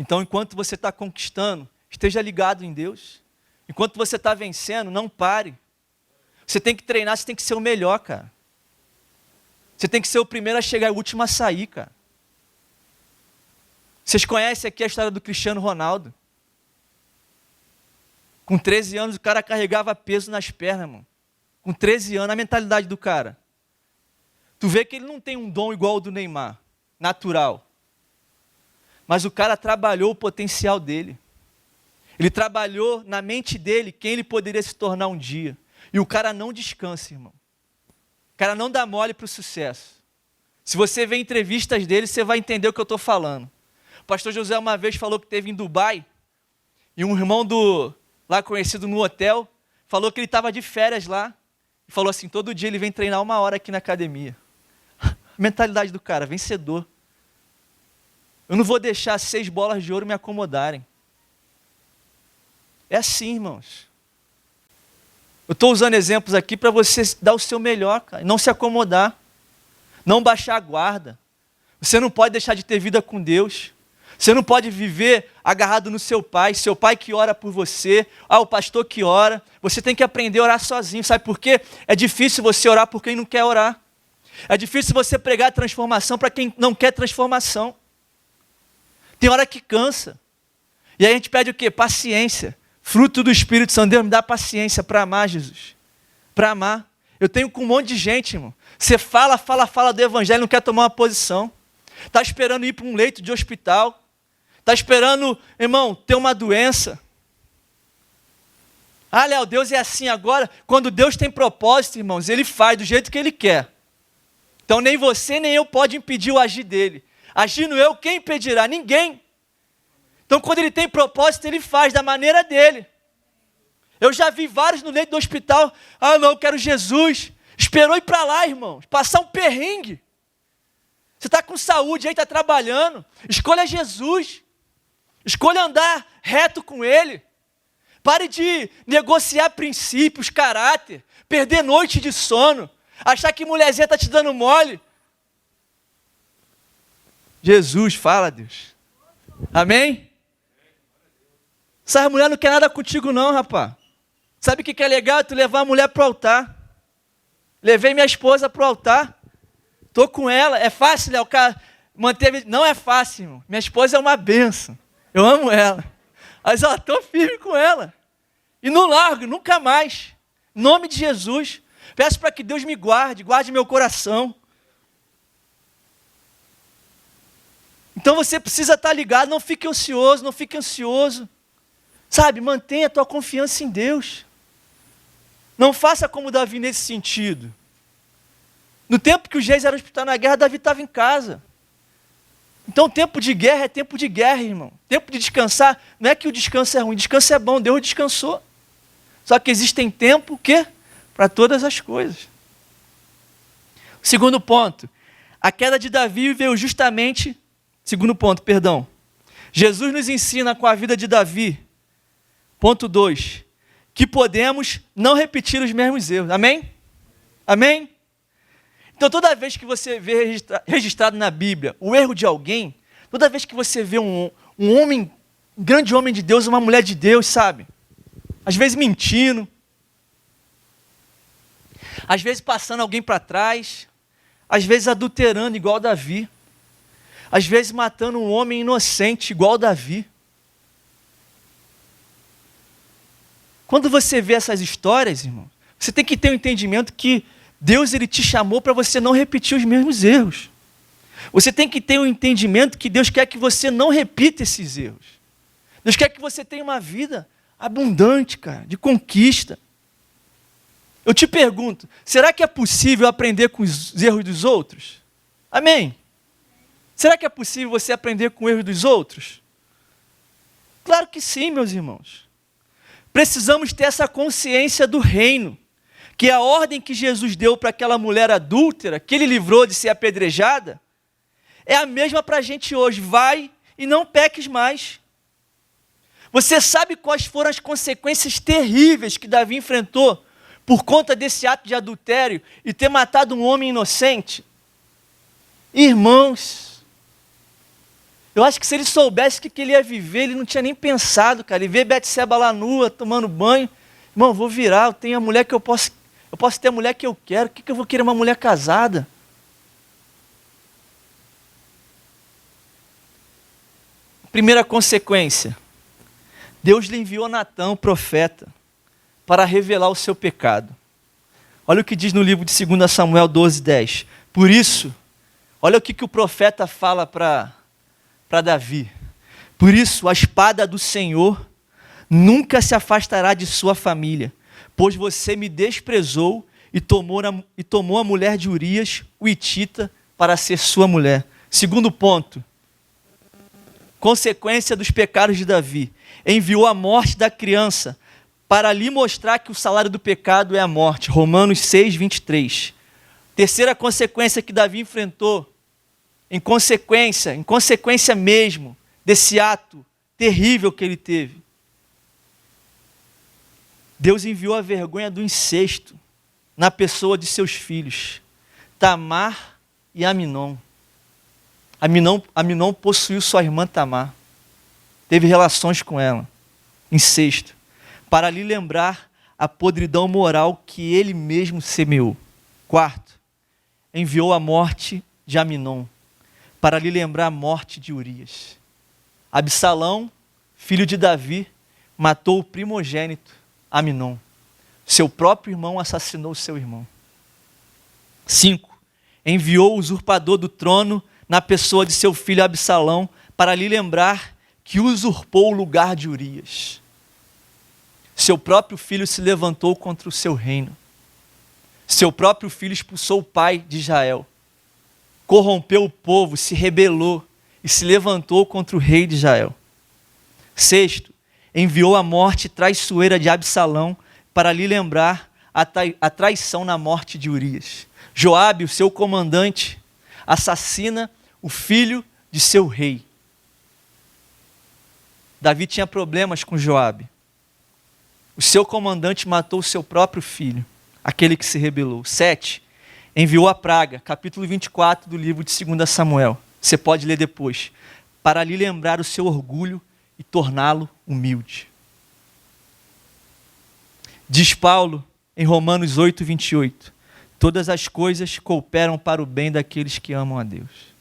Então, enquanto você está conquistando, esteja ligado em Deus. Enquanto você está vencendo, não pare. Você tem que treinar, você tem que ser o melhor, cara. Você tem que ser o primeiro a chegar e o último a sair, cara. Vocês conhecem aqui a história do Cristiano Ronaldo? Com 13 anos, o cara carregava peso nas pernas, mano. Com 13 anos, a mentalidade do cara. Tu vê que ele não tem um dom igual ao do Neymar, natural. Mas o cara trabalhou o potencial dele. Ele trabalhou na mente dele quem ele poderia se tornar um dia. E o cara não descansa, irmão. O cara não dá mole para o sucesso. Se você ver entrevistas dele, você vai entender o que eu estou falando. O pastor José uma vez falou que esteve em Dubai, e um irmão lá conhecido no hotel, falou que ele estava de férias lá, e falou assim, todo dia ele vem treinar 1 hora aqui na academia. A mentalidade do cara, vencedor. Eu não vou deixar 6 bolas de ouro me acomodarem. É assim, irmãos. Eu estou usando exemplos aqui para você dar o seu melhor, cara, e não se acomodar, não baixar a guarda. Você não pode deixar de ter vida com Deus. Você não pode viver agarrado no seu pai que ora por você, o pastor que ora. Você tem que aprender a orar sozinho, sabe por quê? É difícil você orar por quem não quer orar. É difícil você pregar transformação para quem não quer transformação. Tem hora que cansa. E aí a gente pede o quê? Paciência. Fruto do Espírito Santo. Deus, me dá paciência para amar, Jesus. Para amar. Eu tenho com um monte de gente, irmão. Você fala do evangelho, não quer tomar uma posição. Está esperando ir para um leito de hospital. Está esperando, irmão, ter uma doença. Ah, Léo, Deus é assim agora. Quando Deus tem propósito, irmãos, Ele faz do jeito que Ele quer. Então nem você nem eu pode impedir o agir dEle. Agindo eu, quem impedirá? Ninguém. Então quando Ele tem propósito, Ele faz da maneira dEle. Eu já vi vários no leito do hospital. Ah, não, eu quero Jesus. Esperou ir para lá, irmãos. Passar um perrengue. Você está com saúde aí, está trabalhando. Escolha Jesus. Escolha andar reto com Ele. Pare de negociar princípios, caráter. Perder noite de sono. Achar que mulherzinha está te dando mole. Jesus, fala, Deus. Amém? Essa mulher não quer nada contigo não, rapaz. Sabe o que é legal? Tu levar a mulher para o altar. Levei minha esposa para o altar. Estou com ela. É fácil, Léo? Manter... Não é fácil, irmão. Minha esposa é uma bênção. Eu amo ela. Mas, estou firme com ela. E não largo, nunca mais. Em nome de Jesus. Peço para que Deus me guarde, guarde meu coração. Então você precisa estar ligado, não fique ansioso, não fique ansioso. Sabe, mantenha a tua confiança em Deus. Não faça como Davi nesse sentido. No tempo que os reis eram hospitados na guerra, Davi estava em casa. Então tempo de guerra é tempo de guerra, irmão. Tempo de descansar, não é que o descanso é ruim, descanso é bom, Deus descansou. Só que existem tempo, o quê? Para todas as coisas. Segundo ponto, a queda de Davi veio justamente... Segundo ponto, perdão. Jesus nos ensina com a vida de Davi, ponto 2, que podemos não repetir os mesmos erros. Amém? Amém? Então toda vez que você vê registrado na Bíblia o erro de alguém, toda vez que você vê um homem, um grande homem de Deus, uma mulher de Deus, sabe? Às vezes mentindo, às vezes passando alguém para trás, às vezes adulterando igual Davi, às vezes matando um homem inocente igual Davi. Quando você vê essas histórias, irmão, você tem que ter um entendimento que Deus ele te chamou para você não repetir os mesmos erros. Você tem que ter um entendimento que Deus quer que você não repita esses erros. Deus quer que você tenha uma vida abundante, cara, de conquista. Eu te pergunto, será que é possível aprender com os erros dos outros? Amém? Será que é possível você aprender com o erro dos outros? Claro que sim, meus irmãos. Precisamos ter essa consciência do reino, que a ordem que Jesus deu para aquela mulher adúltera, que ele livrou de ser apedrejada, é a mesma para a gente hoje. Vai e não peques mais. Você sabe quais foram as consequências terríveis que Davi enfrentou por conta desse ato de adultério e ter matado um homem inocente? Irmãos, Eu acho que se ele soubesse o que ele ia viver, ele não tinha nem pensado, cara. Ele vê Betseba lá nua, tomando banho. Irmão, eu vou virar, eu tenho a mulher que eu posso ter a mulher que eu quero. Por que eu vou querer uma mulher casada? Primeira consequência. Deus lhe enviou Natã, o profeta, para revelar o seu pecado. Olha o que diz no livro de 2 Samuel 12:10. Por isso, olha o que o profeta fala para Davi. Por isso, a espada do Senhor nunca se afastará de sua família, pois você me desprezou e tomou a mulher de Urias, o hitita, para ser sua mulher. Segundo ponto, consequência dos pecados de Davi. Enviou a morte da criança para lhe mostrar que o salário do pecado é a morte. Romanos 6:23. Terceira consequência que Davi enfrentou, em consequência mesmo desse ato terrível que ele teve. Deus enviou a vergonha do incesto na pessoa de seus filhos, Tamar e Aminon. Aminon possuiu sua irmã Tamar, teve relações com ela, incesto, para lhe lembrar a podridão moral que ele mesmo semeou. Quarto, enviou a morte de Aminon, para lhe lembrar a morte de Urias. Absalão, filho de Davi, matou o primogênito, Aminon. Seu próprio irmão assassinou seu irmão. 5. Enviou o usurpador do trono na pessoa de seu filho Absalão, para lhe lembrar que usurpou o lugar de Urias. Seu próprio filho se levantou contra o seu reino. Seu próprio filho expulsou o pai de Israel. Corrompeu o povo, se rebelou e se levantou contra o rei de Israel. 6. Enviou a morte traiçoeira de Absalão para lhe lembrar a traição na morte de Urias. Joabe, o seu comandante, assassina o filho de seu rei. Davi tinha problemas com Joabe. O seu comandante matou o seu próprio filho, aquele que se rebelou. 7. Enviou a praga, capítulo 24 do livro de 2 Samuel. Você pode ler depois. Para lhe lembrar o seu orgulho e torná-lo humilde. Diz Paulo em Romanos 8:28. Todas as coisas cooperam para o bem daqueles que amam a Deus.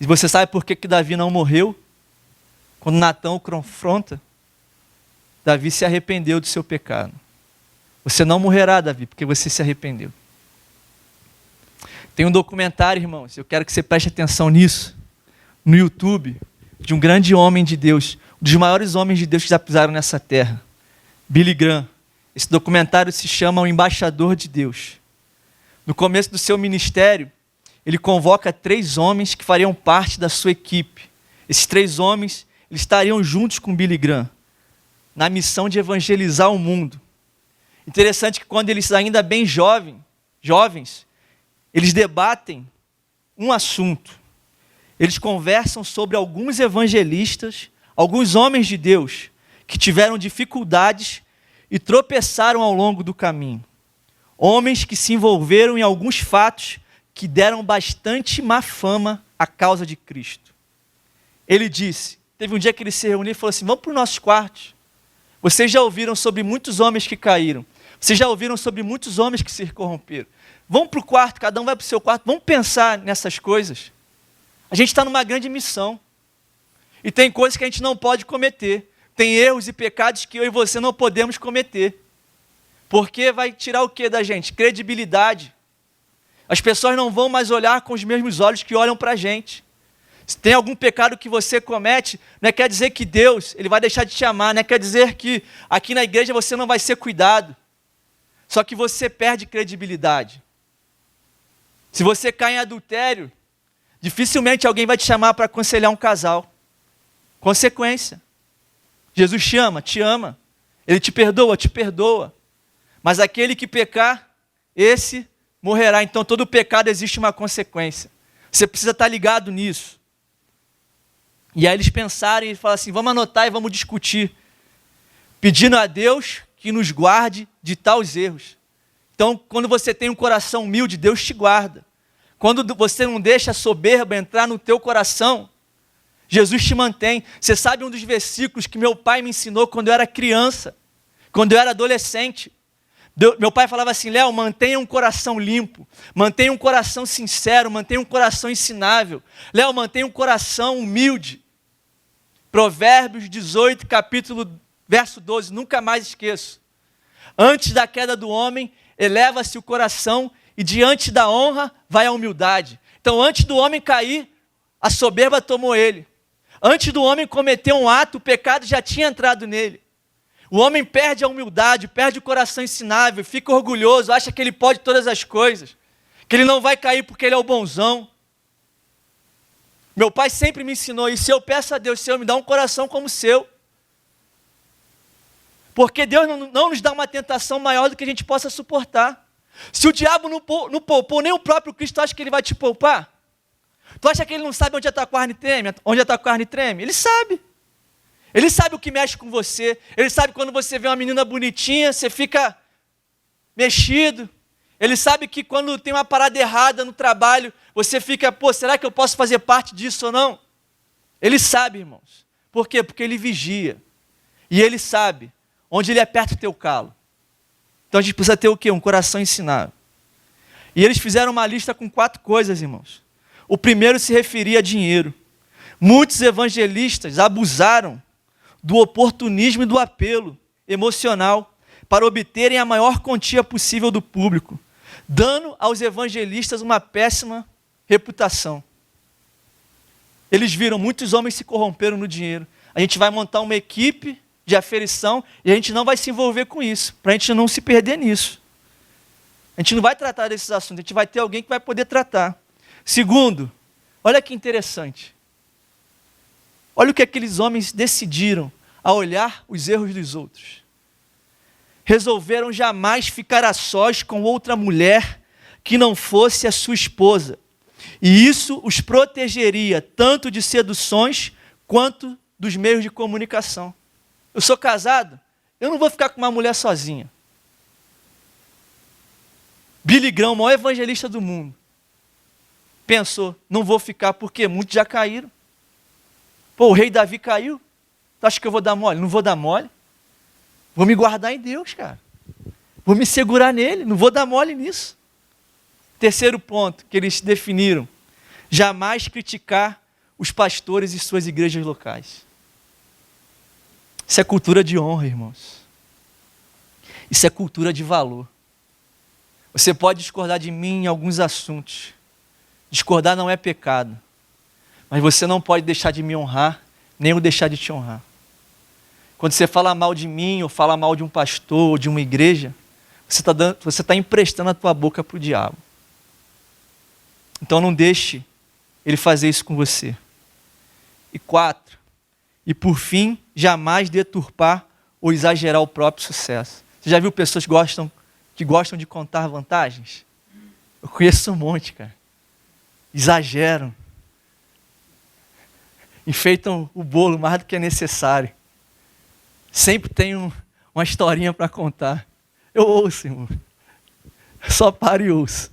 E você sabe por que Davi não morreu? Quando Natã o confronta, Davi se arrependeu do seu pecado. Você não morrerá, Davi, porque você se arrependeu. Tem um documentário, irmãos, eu quero que você preste atenção nisso, no YouTube, de um grande homem de Deus, um dos maiores homens de Deus que já pisaram nessa terra, Billy Graham. Esse documentário se chama O Embaixador de Deus. No começo do seu ministério, ele convoca 3 homens que fariam parte da sua equipe. Esses 3 homens, eles estariam juntos com Billy Graham, na missão de evangelizar o mundo. Interessante que quando eles ainda bem jovens, eles debatem um assunto. Eles conversam sobre alguns evangelistas, alguns homens de Deus, que tiveram dificuldades e tropeçaram ao longo do caminho. Homens que se envolveram em alguns fatos que deram bastante má fama à causa de Cristo. Ele disse, teve um dia que ele se reuniu e falou assim, vamos para os nossos quartos. Vocês já ouviram sobre muitos homens que caíram. Vocês já ouviram sobre muitos homens que se corromperam. Vamos para o quarto, cada um vai para o seu quarto. Vamos pensar nessas coisas. A gente está numa grande missão. E tem coisas que a gente não pode cometer. Tem erros e pecados que eu e você não podemos cometer. Porque vai tirar o que da gente? Credibilidade. As pessoas não vão mais olhar com os mesmos olhos que olham para a gente. Se tem algum pecado que você comete, não quer dizer que Deus ele vai deixar de te amar, não quer dizer que aqui na igreja você não vai ser cuidado. Só que você perde credibilidade. Se você cai em adultério, dificilmente alguém vai te chamar para aconselhar um casal. Consequência. Jesus te ama. Ele te perdoa. Mas aquele que pecar, esse morrerá. Então todo pecado existe uma consequência. Você precisa estar ligado nisso. E aí eles pensaram e falaram assim, vamos anotar e vamos discutir. Pedindo a Deus que nos guarde de tais erros. Então, quando você tem um coração humilde, Deus te guarda. Quando você não deixa a soberba entrar no teu coração, Jesus te mantém. Você sabe um dos versículos que meu pai me ensinou quando eu era criança, quando eu era adolescente? Meu pai falava assim: Léo, mantenha um coração limpo, mantenha um coração sincero, mantenha um coração ensinável. Léo, mantenha um coração humilde. Provérbios 18, verso 12, nunca mais esqueço. Antes da queda do homem, eleva-se o coração, e diante da honra vai a humildade. Então, antes do homem cair, a soberba tomou ele. Antes do homem cometer um ato, o pecado já tinha entrado nele. O homem perde a humildade, perde o coração ensinável, fica orgulhoso, acha que ele pode todas as coisas, que ele não vai cair porque ele é o bonzão. Meu pai sempre me ensinou isso. Eu peço a Deus, Senhor, me dá um coração como o seu. Porque Deus não nos dá uma tentação maior do que a gente possa suportar. Se o diabo não poupou nem o próprio Cristo, tu acha que ele vai te poupar? Tu acha que ele não sabe onde a tua carne treme? Onde a tua carne treme? Ele sabe. Ele sabe o que mexe com você. Ele sabe quando você vê uma menina bonitinha, você fica mexido. Ele sabe que quando tem uma parada errada no trabalho, você fica, será que eu posso fazer parte disso ou não? Ele sabe, irmãos. Por quê? Porque ele vigia. E ele sabe onde ele aperta o teu calo. Então a gente precisa ter o quê? Um coração ensinável. E eles fizeram uma lista com 4 coisas, irmãos. O primeiro se referia a dinheiro. Muitos evangelistas abusaram do oportunismo e do apelo emocional para obterem a maior quantia possível do público, dando aos evangelistas uma péssima reputação. Eles viram, muitos homens se corromperam no dinheiro. A gente vai montar uma equipe de aferição e a gente não vai se envolver com isso, para a gente não se perder nisso. A gente não vai tratar desses assuntos, a gente vai ter alguém que vai poder tratar. Segundo, olha que interessante. Olha o que aqueles homens decidiram ao olhar os erros dos outros. Resolveram jamais ficar a sós com outra mulher que não fosse a sua esposa. E isso os protegeria tanto de seduções quanto dos meios de comunicação. Eu sou casado, eu não vou ficar com uma mulher sozinha. Billy Graham, o maior evangelista do mundo, pensou, não vou ficar porque muitos já caíram. O rei Davi caiu. Tu acha que eu vou dar mole? Não vou dar mole. Vou me guardar em Deus, cara. Vou me segurar nele, não vou dar mole nisso. Terceiro ponto que eles definiram: jamais criticar os pastores e suas igrejas locais. Isso é cultura de honra, irmãos. Isso é cultura de valor. Você pode discordar de mim em alguns assuntos. Discordar não é pecado. Mas você não pode deixar de me honrar, nem eu deixar de te honrar. Quando você fala mal de mim, ou fala mal de um pastor, ou de uma igreja, você está emprestando a tua boca para o diabo. Então não deixe ele fazer isso com você. E 4, e por fim, jamais deturpar ou exagerar o próprio sucesso. Você já viu pessoas que gostam de contar vantagens? Eu conheço um monte, cara. Exageram. Enfeitam o bolo mais do que é necessário. Sempre tem uma historinha para contar. Eu ouço, irmão. Só paro e ouço.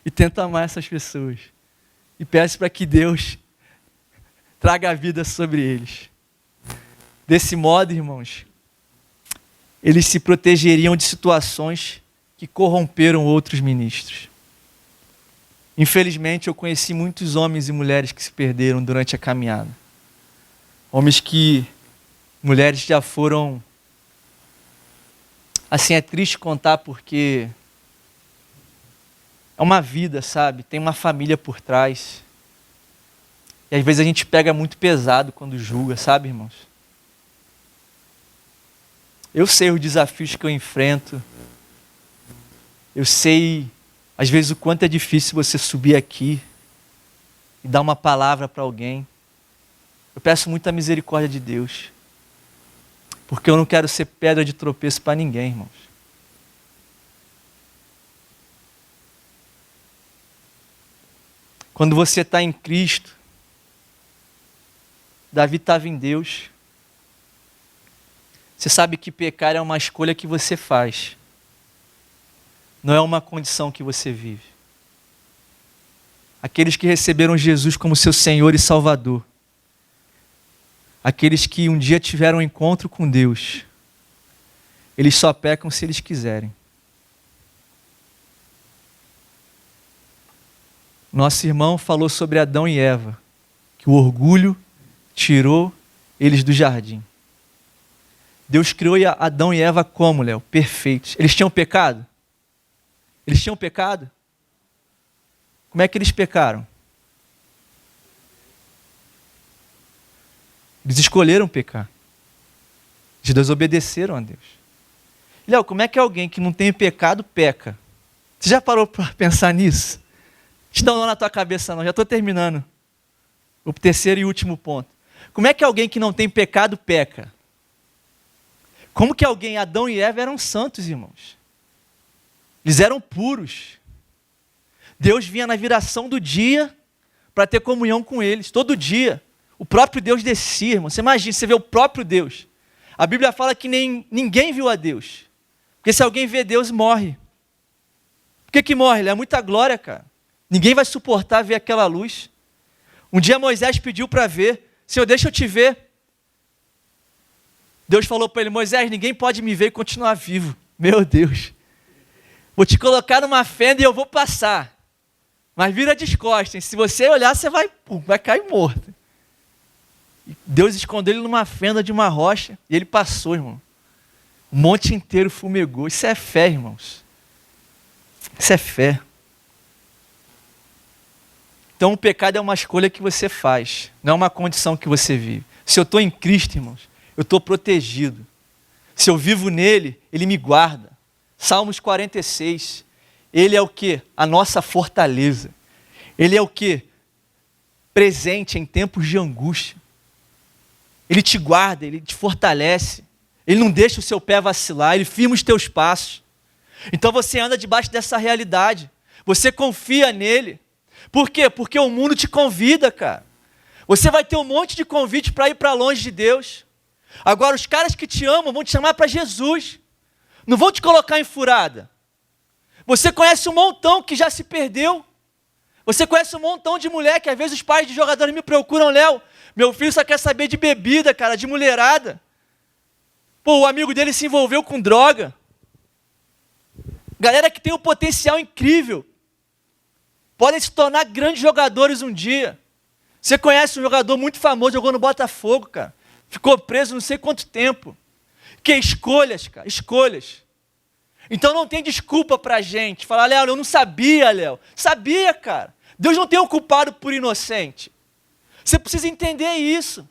E tento amar essas pessoas. E peço para que Deus traga a vida sobre eles. Desse modo, irmãos, eles se protegeriam de situações que corromperam outros ministros. Infelizmente, eu conheci muitos homens e mulheres que se perderam durante a caminhada. Mulheres já foram... Assim, é triste contar porque é uma vida, sabe? Tem uma família por trás. E às vezes a gente pega muito pesado quando julga, sabe, irmãos? Eu sei os desafios que eu enfrento. Eu sei, às vezes, o quanto é difícil você subir aqui e dar uma palavra para alguém. Eu peço muita misericórdia de Deus. Porque eu não quero ser pedra de tropeço para ninguém, irmãos. Quando você está em Cristo, Davi estava em Deus. Você sabe que pecar é uma escolha que você faz. Não é uma condição que você vive. Aqueles que receberam Jesus como seu Senhor e Salvador aqueles que um dia tiveram um encontro com Deus, eles só pecam se eles quiserem. Nosso irmão falou sobre Adão e Eva, que o orgulho tirou eles do jardim. Deus criou Adão e Eva como, Léo? Perfeitos. Eles tinham pecado? Eles tinham pecado? Como é que eles pecaram? Eles escolheram pecar. Eles desobedeceram a Deus. Léo, como é que alguém que não tem pecado peca? Você já parou para pensar nisso? Te dá um nó na tua cabeça não, já estou terminando. O terceiro e último ponto. Como é que alguém que não tem pecado peca? Como que alguém, Adão e Eva, eram santos, irmãos? Eles eram puros. Deus vinha na viração do dia para ter comunhão com eles, todo dia. O próprio Deus descia, irmão. Você imagina, você vê o próprio Deus. A Bíblia fala que ninguém viu a Deus. Porque se alguém vê Deus, morre. Por que morre? Ele é muita glória, cara. Ninguém vai suportar ver aquela luz. Um dia Moisés pediu para ver. Senhor, deixa eu te ver. Deus falou para ele, Moisés, ninguém pode me ver e continuar vivo. Meu Deus. Vou te colocar numa fenda e eu vou passar. Mas vira de costas. Se você olhar, você vai cair morto. Deus escondeu ele numa fenda de uma rocha e ele passou, irmão. O monte inteiro fumegou. Isso é fé, irmãos. Isso é fé. Então o pecado é uma escolha que você faz, não é uma condição que você vive. Se eu estou em Cristo, irmãos, eu estou protegido. Se eu vivo nele, ele me guarda. Salmos 46, ele é o quê? A nossa fortaleza. Ele é o quê? Presente em tempos de angústia. Ele te guarda, ele te fortalece. Ele não deixa o seu pé vacilar, ele firma os teus passos. Então você anda debaixo dessa realidade. Você confia nele. Por quê? Porque o mundo te convida, cara. Você vai ter um monte de convite para ir para longe de Deus. Agora, os caras que te amam vão te chamar para Jesus. Não vão te colocar em furada. Você conhece um montão que já se perdeu. Você conhece um montão de mulher que às vezes os pais de jogadores me procuram, Léo, meu filho só quer saber de bebida, cara, de mulherada. Pô, o amigo dele se envolveu com droga. Galera que tem um potencial incrível. Podem se tornar grandes jogadores um dia. Você conhece um jogador muito famoso, jogou no Botafogo, cara. Ficou preso não sei quanto tempo. Que escolhas, cara, escolhas. Então não tem desculpa pra gente. Falar, Léo, eu não sabia, Léo. Sabia, cara. Deus não tem um culpado por inocente. Você precisa entender isso.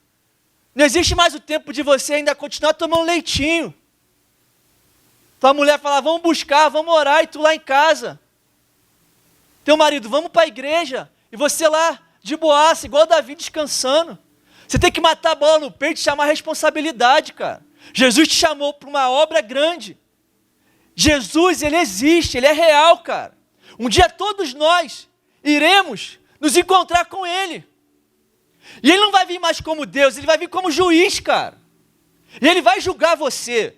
Não existe mais o tempo de você ainda continuar tomando leitinho. Tua mulher fala, vamos buscar, vamos orar, e tu lá em casa. Teu marido, vamos para a igreja. E você lá, de boaça, igual Davi, descansando. Você tem que matar a bola no peito e chamar a responsabilidade, cara. Jesus te chamou para uma obra grande. Jesus, ele existe, ele é real, cara. Um dia todos nós iremos nos encontrar com ele. E ele não vai vir mais como Deus, ele vai vir como juiz, cara. E ele vai julgar você.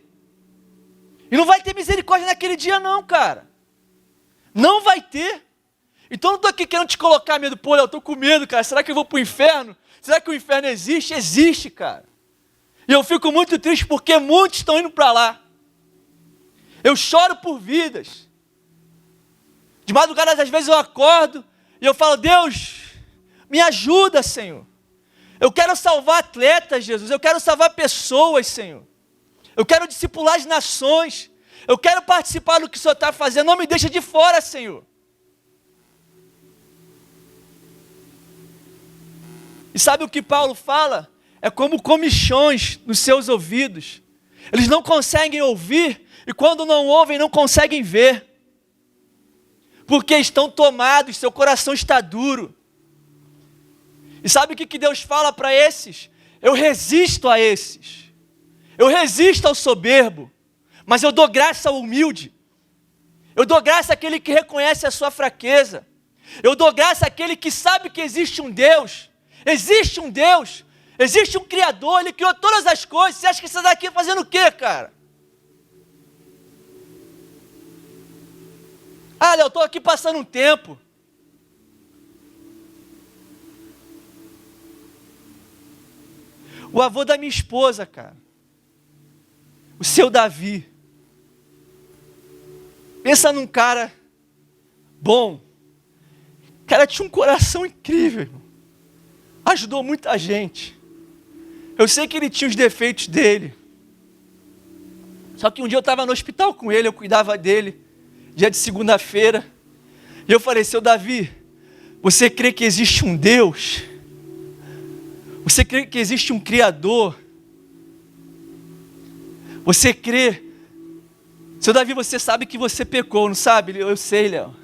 E não vai ter misericórdia naquele dia não, cara. Não vai ter. Então eu não estou aqui querendo te colocar medo. Pô, eu estou com medo, cara. Será que eu vou para o inferno? Será que o inferno existe? Existe, cara. E eu fico muito triste porque muitos estão indo para lá. Eu choro por vidas. De madrugada, às vezes eu acordo e eu falo, Deus, me ajuda, Senhor. Eu quero salvar atletas, Jesus. Eu quero salvar pessoas, Senhor. Eu quero discipular as nações. Eu quero participar do que o Senhor está fazendo. Não me deixa de fora, Senhor. E sabe o que Paulo fala? É como comichões nos seus ouvidos. Eles não conseguem ouvir e quando não ouvem, não conseguem ver. Porque estão tomados, seu coração está duro. E sabe o que Deus fala para esses? Eu resisto a esses. Eu resisto ao soberbo, mas eu dou graça ao humilde. Eu dou graça àquele que reconhece a sua fraqueza. Eu dou graça àquele que sabe que existe um Deus. Existe um Deus. Existe um Criador. Ele criou todas as coisas. Você acha que você está aqui fazendo o quê, cara? Ah, eu estou aqui passando um tempo. O avô da minha esposa, cara. O seu Davi. Pensa num cara bom. O cara tinha um coração incrível, irmão. Ajudou muita gente. Eu sei que ele tinha os defeitos dele. Só que um dia eu estava no hospital com ele, eu cuidava dele, dia de segunda-feira. E eu falei, seu Davi, você crê que existe um Deus? Você crê que existe um Criador? Você crê? Seu Davi, você sabe que você pecou, não sabe? Eu sei, Léo.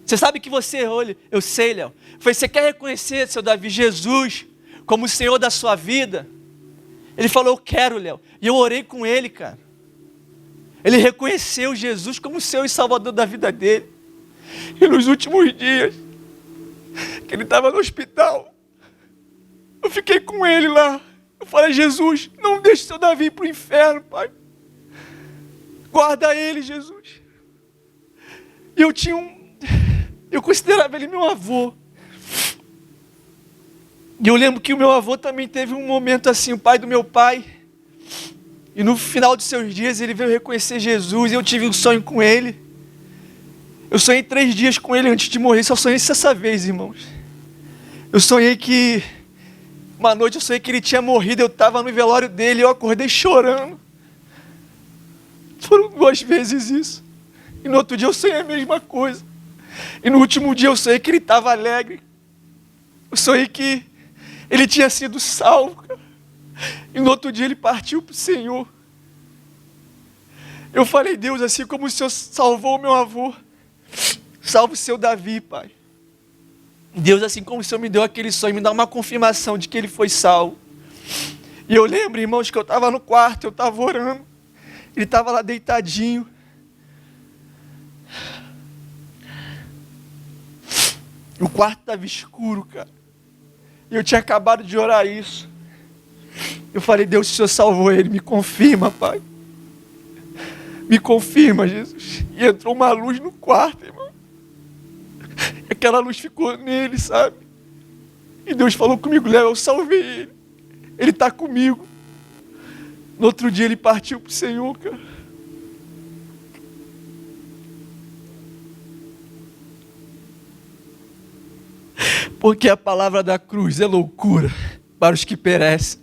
Você sabe que você errou? Eu sei, Léo. Eu falei, você quer reconhecer, seu Davi, Jesus como o Senhor da sua vida? Ele falou, eu quero, Léo. E eu orei com ele, cara. Ele reconheceu Jesus como o Senhor e Salvador da vida dele. E nos últimos dias, que ele estava no hospital, eu fiquei com ele lá. Eu falei, Jesus, não deixe seu Davi ir para o inferno, Pai. Guarda ele, Jesus. E eu considerava ele meu avô. E eu lembro que o meu avô também teve um momento assim, o pai do meu pai. E no final dos seus dias ele veio reconhecer Jesus e eu tive um sonho com ele. Eu sonhei 3 dias com ele antes de morrer, só sonhei isso essa vez, irmãos. Eu sonhei que, uma noite eu sonhei que ele tinha morrido, eu estava no velório dele e eu acordei chorando. Foram 2 vezes isso. E no outro dia eu sonhei a mesma coisa. E no último dia eu sonhei que ele estava alegre. Eu sonhei que ele tinha sido salvo, cara. E no outro dia ele partiu para o Senhor. Eu falei, Deus, assim como o Senhor salvou o meu avô, salve o seu Davi, Pai. Deus, assim como o Senhor me deu aquele sonho, me dá uma confirmação de que ele foi salvo. E eu lembro, irmãos, que eu estava no quarto, eu estava orando. Ele estava lá deitadinho. O quarto estava escuro, cara. E eu tinha acabado de orar isso. Eu falei, Deus, o Senhor salvou ele, me confirma, Pai. Me confirma, Jesus. E entrou uma luz no quarto, irmão. E aquela luz ficou nele, sabe? E Deus falou comigo, Léo, eu salvei ele. Ele está comigo. No outro dia ele partiu para o Senhor, cara. Porque a palavra da cruz é loucura para os que perecem.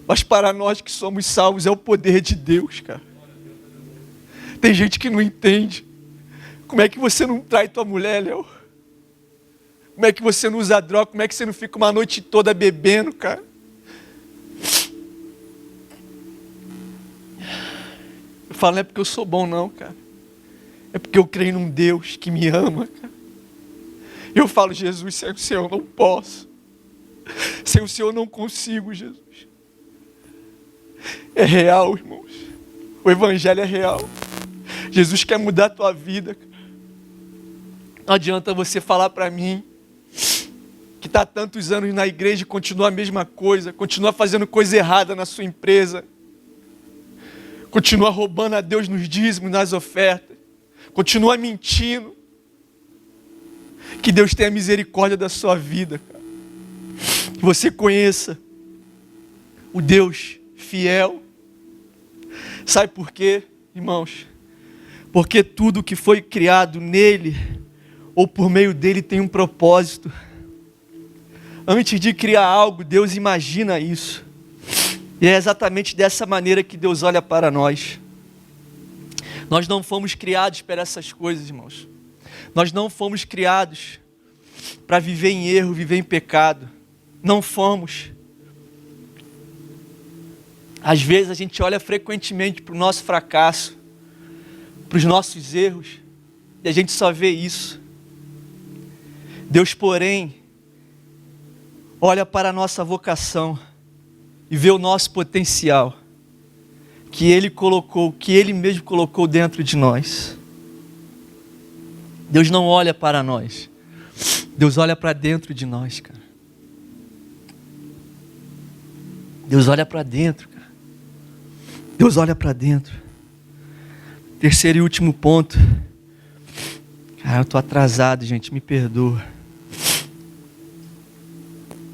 Mas para nós que somos salvos é o poder de Deus, cara. Tem gente que não entende. Como é que você não trai tua mulher, Léo? Como é que você não usa droga? Como é que você não fica uma noite toda bebendo, cara? Eu falo, não é porque eu sou bom não, cara. É porque eu creio num Deus que me ama, cara. Eu falo, Jesus, sem o Senhor eu não posso. Sem o Senhor eu não consigo, Jesus. É real, irmãos. O Evangelho é real. Jesus quer mudar a tua vida, cara. Não adianta você falar para mim que está há tantos anos na igreja e continua a mesma coisa, continua fazendo coisa errada na sua empresa, continua roubando a Deus nos dízimos, nas ofertas, continua mentindo. Que Deus tenha misericórdia da sua vida, cara. Que você conheça o Deus fiel. Sabe por quê, irmãos? Porque tudo que foi criado nele ou por meio dele tem um propósito. Antes de criar algo, Deus imagina isso. E é exatamente dessa maneira que Deus olha para nós. Nós não fomos criados para essas coisas, irmãos. Nós não fomos criados para viver em erro, viver em pecado. Não fomos. Às vezes a gente olha frequentemente para o nosso fracasso, para os nossos erros, e a gente só vê isso. Deus, porém, olha para a nossa vocação e vê o nosso potencial que Ele colocou, que Ele mesmo colocou dentro de nós. Deus não olha para nós. Deus olha para dentro de nós, cara. Deus olha para dentro, cara. Deus olha para dentro. Terceiro e último ponto. Cara, eu estou atrasado, gente, me perdoa.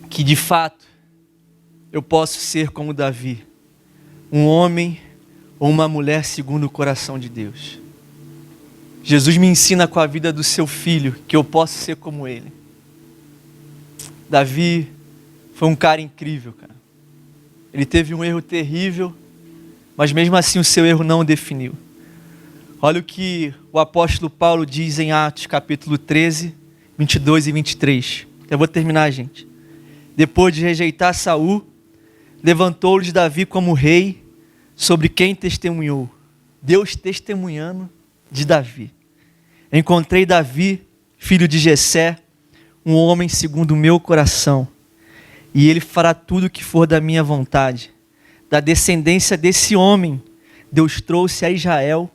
Que de fato, eu posso ser como Davi, um homem ou uma mulher segundo o coração de Deus. Jesus me ensina com a vida do seu filho que eu posso ser como ele. Davi foi um cara incrível, cara. Ele teve um erro terrível, mas mesmo assim o seu erro não o definiu. Olha o que o apóstolo Paulo diz em Atos capítulo 13, 22 e 23. Eu vou terminar, gente. Depois de rejeitar Saul, levantou-lhes Davi como rei, sobre quem testemunhou. Deus testemunhando de Davi. Encontrei Davi, filho de Jessé, um homem segundo o meu coração, e ele fará tudo o que for da minha vontade. Da descendência desse homem, Deus trouxe a Israel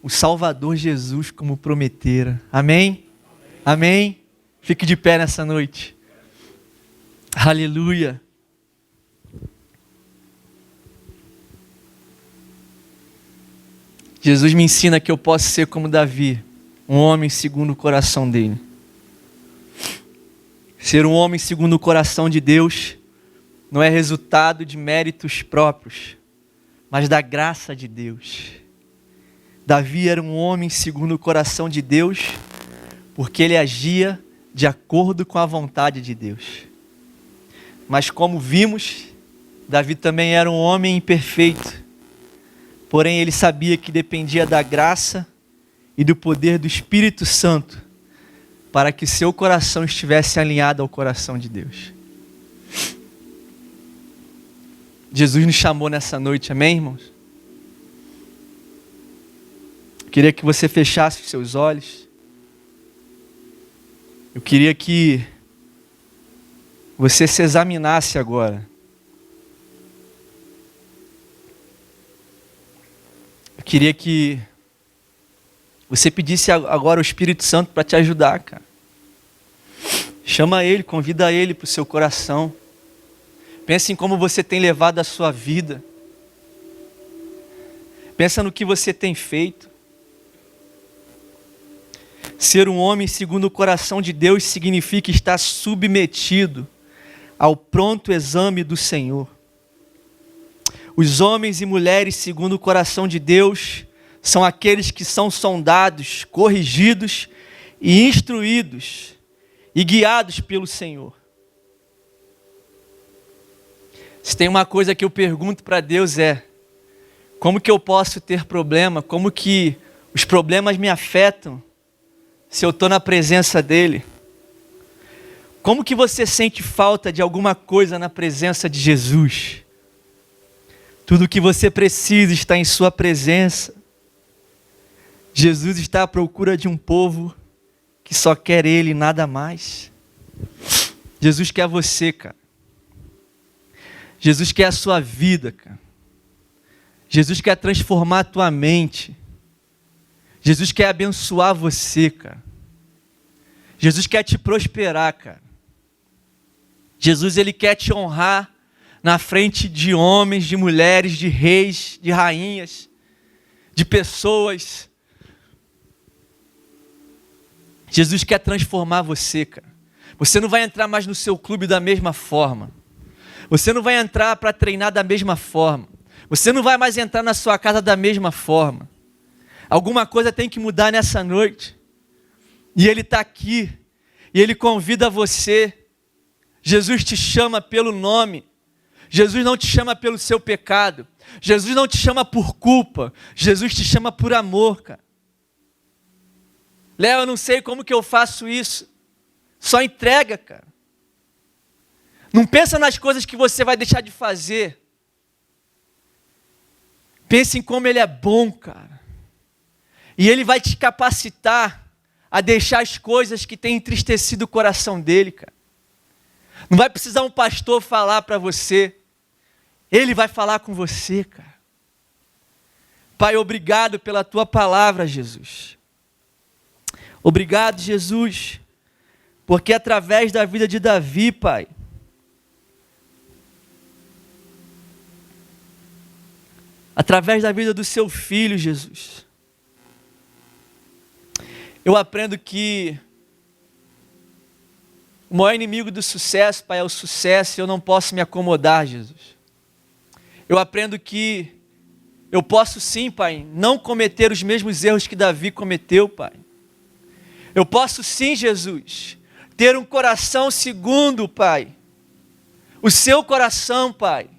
o Salvador Jesus como prometera. Amém? Amém? Fique de pé nessa noite. Aleluia. Jesus me ensina que eu posso ser como Davi, um homem segundo o coração dele. Ser um homem segundo o coração de Deus não é resultado de méritos próprios, mas da graça de Deus. Davi era um homem segundo o coração de Deus, porque ele agia de acordo com a vontade de Deus. Mas como vimos, Davi também era um homem imperfeito, porém ele sabia que dependia da graça e do poder do Espírito Santo para que seu coração estivesse alinhado ao coração de Deus. Jesus nos chamou nessa noite, amém, irmãos? Eu queria que você fechasse os seus olhos. Eu queria que você se examinasse agora. Eu queria que você pedisse agora o Espírito Santo para te ajudar, cara. Chama ele, convida ele para o seu coração. Pensa em como você tem levado a sua vida. Pensa no que você tem feito. Ser um homem segundo o coração de Deus significa estar submetido ao pronto exame do Senhor. Os homens e mulheres segundo o coração de Deus são aqueles que são sondados, corrigidos e instruídos e guiados pelo Senhor. Se tem uma coisa que eu pergunto para Deus é: como que eu posso ter problema? Como que os problemas me afetam se eu estou na presença dEle? Como que você sente falta de alguma coisa na presença de Jesus? Tudo o que você precisa está em sua presença. Jesus está à procura de um povo que só quer Ele e nada mais. Jesus quer você, cara. Jesus quer a sua vida, cara. Jesus quer transformar a tua mente. Jesus quer abençoar você, cara. Jesus quer te prosperar, cara. Jesus, Ele quer te honrar na frente de homens, de mulheres, de reis, de rainhas, de pessoas. Jesus quer transformar você, cara. Você não vai entrar mais no seu clube da mesma forma. Você não vai entrar para treinar da mesma forma. Você não vai mais entrar na sua casa da mesma forma. Alguma coisa tem que mudar nessa noite. E Ele está aqui. E Ele convida você. Jesus te chama pelo nome. Jesus não te chama pelo seu pecado. Jesus não te chama por culpa. Jesus te chama por amor, cara. Léo, eu não sei como que eu faço isso. Só entrega, cara. Não pensa nas coisas que você vai deixar de fazer. Pense em como Ele é bom, cara. E Ele vai te capacitar a deixar as coisas que têm entristecido o coração dEle, cara. Não vai precisar um pastor falar para você. Ele vai falar com você, cara. Pai, obrigado pela Tua palavra, Jesus. Obrigado, Jesus, porque através da vida de Davi, Pai, através da vida do Seu Filho, Jesus, eu aprendo que O maior inimigo do sucesso, Pai, é o sucesso, e eu não posso me acomodar, Jesus. Eu aprendo que eu posso sim, Pai, não cometer os mesmos erros que Davi cometeu, Pai. Eu posso sim, Jesus, ter um coração segundo, Pai, o seu coração, Pai.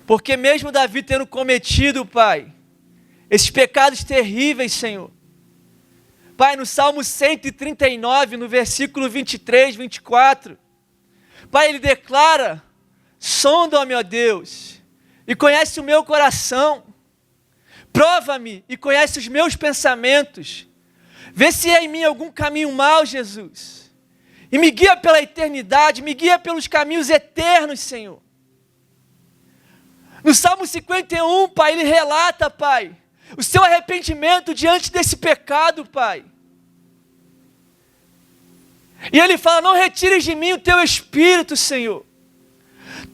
Porque mesmo Davi tendo cometido, Pai, esses pecados terríveis, Senhor. Pai, no Salmo 139, no versículo 23, 24, Pai, ele declara: sonda-me, ó Deus, e conhece o meu coração, prova-me e conhece os meus pensamentos, vê se há em mim algum caminho mau, Jesus, e me guia pela eternidade, me guia pelos caminhos eternos, Senhor. No Salmo 51, Pai, ele relata, Pai, o seu arrependimento diante desse pecado, Pai. E ele fala: não retires de mim o teu espírito, Senhor.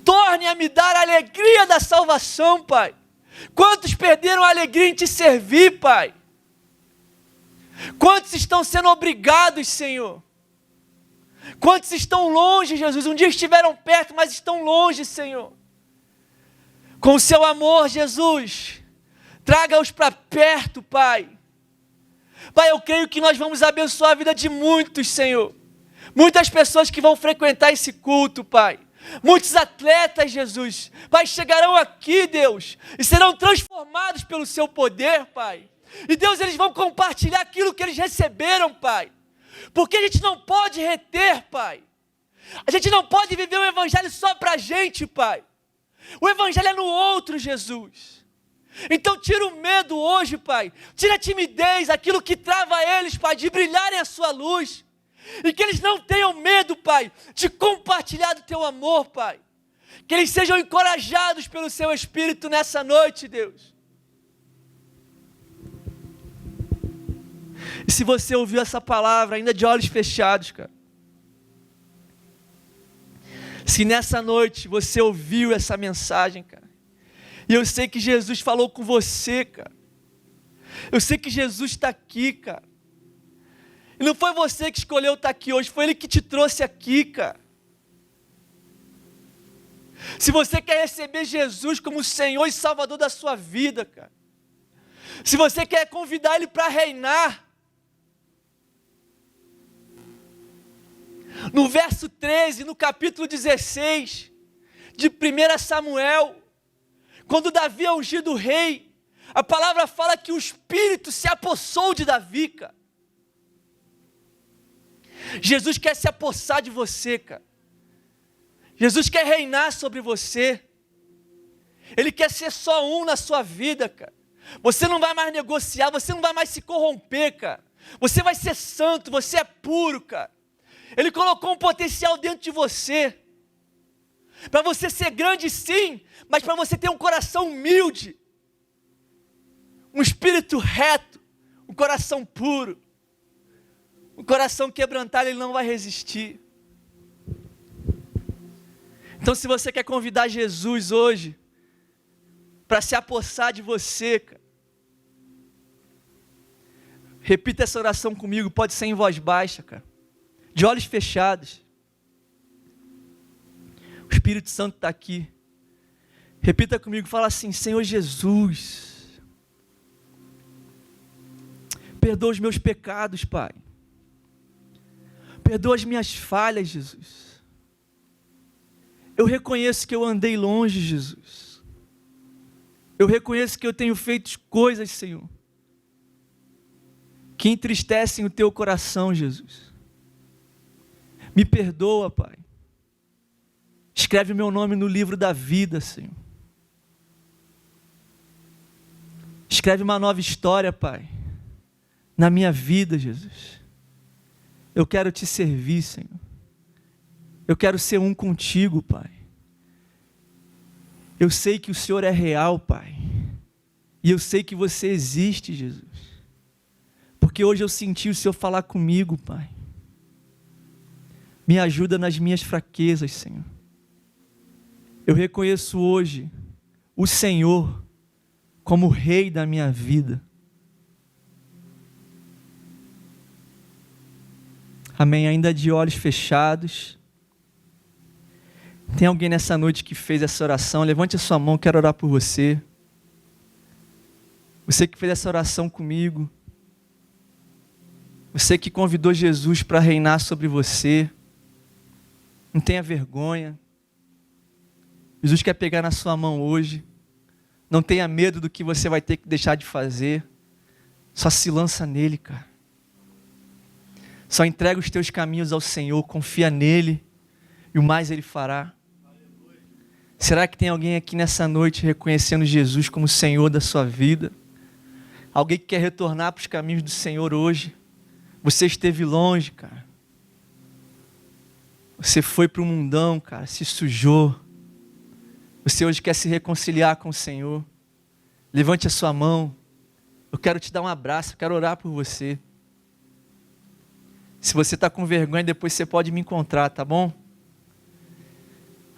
Torne a me dar a alegria da salvação, Pai. Quantos perderam a alegria em te servir, Pai? Quantos estão sendo obrigados, Senhor? Quantos estão longe, Jesus? Um dia estiveram perto, mas estão longe, Senhor. Com o seu amor, Jesus, traga-os para perto, Pai. Pai, eu creio que nós vamos abençoar a vida de muitos, Senhor. Muitas pessoas que vão frequentar esse culto, Pai. Muitos atletas, Jesus, Pai, chegarão aqui, Deus, e serão transformados pelo seu poder, Pai. E Deus, eles vão compartilhar aquilo que eles receberam, Pai. Porque a gente não pode reter, Pai. A gente não pode viver o evangelho só para a gente, Pai. O evangelho é no outro, Jesus. Então tira o medo hoje, Pai. Tira a timidez, aquilo que trava eles, Pai, de brilharem a sua luz. E que eles não tenham medo, Pai, de compartilhar do teu amor, Pai. Que eles sejam encorajados pelo seu Espírito nessa noite, Deus. E se você ouviu essa palavra ainda de olhos fechados, cara. Se nessa noite você ouviu essa mensagem, cara. E eu sei que Jesus falou com você, cara. Eu sei que Jesus está aqui, cara. E não foi você que escolheu estar aqui hoje, foi Ele que te trouxe aqui, cara. Se você quer receber Jesus como Senhor e Salvador da sua vida, cara. Se você quer convidar Ele para reinar. No verso 13, no capítulo 16 de 1 Samuel, quando Davi é ungido rei, a palavra fala que o Espírito se apossou de Davi, cara. Jesus quer se apossar de você, cara. Jesus quer reinar sobre você. Ele quer ser só um na sua vida, cara. Você não vai mais negociar, você não vai mais se corromper, cara. Você vai ser santo, você é puro, cara. Ele colocou um potencial dentro de você. Para você ser grande sim, mas para você ter um coração humilde. Um espírito reto, um coração puro. Um coração quebrantado, ele não vai resistir. Então se você quer convidar Jesus hoje, para se apossar de você, cara, repita essa oração comigo, pode ser em voz baixa, cara. De olhos fechados. O Espírito Santo está aqui. Repita comigo, fala assim: Senhor Jesus, perdoa os meus pecados, Pai. Perdoa as minhas falhas, Jesus. Eu reconheço que eu andei longe, Jesus. Eu reconheço que eu tenho feito coisas, Senhor, que entristecem o teu coração, Jesus. Me perdoa, Pai. Escreve meu nome no livro da vida, Senhor. Escreve uma nova história, Pai, na minha vida, Jesus. Eu quero te servir, Senhor. Eu quero ser um contigo, Pai. Eu sei que o Senhor é real, Pai. E eu sei que você existe, Jesus. Porque hoje eu senti o Senhor falar comigo, Pai. Me ajuda nas minhas fraquezas, Senhor. Eu reconheço hoje o Senhor como o Rei da minha vida. Amém. Ainda de olhos fechados. Tem alguém nessa noite que fez essa oração? Levante a sua mão, quero orar por você. Você que fez essa oração comigo. Você que convidou Jesus para reinar sobre você. Não tenha vergonha. Jesus quer pegar na sua mão hoje. Não tenha medo do que você vai ter que deixar de fazer. Só se lança nele, cara. Só entrega os teus caminhos ao Senhor, confia nele e o mais ele fará. Será que tem alguém aqui nessa noite reconhecendo Jesus como Senhor da sua vida? Alguém que quer retornar para os caminhos do Senhor hoje? Você esteve longe, cara. Você foi para o mundão, cara, se sujou. Você hoje quer se reconciliar com o Senhor. Levante a sua mão. Eu quero te dar um abraço, eu quero orar por você. Se você está com vergonha, depois você pode me encontrar, tá bom?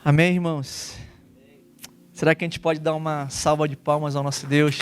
Amém, irmãos? Será que a gente pode dar uma salva de palmas ao nosso Deus?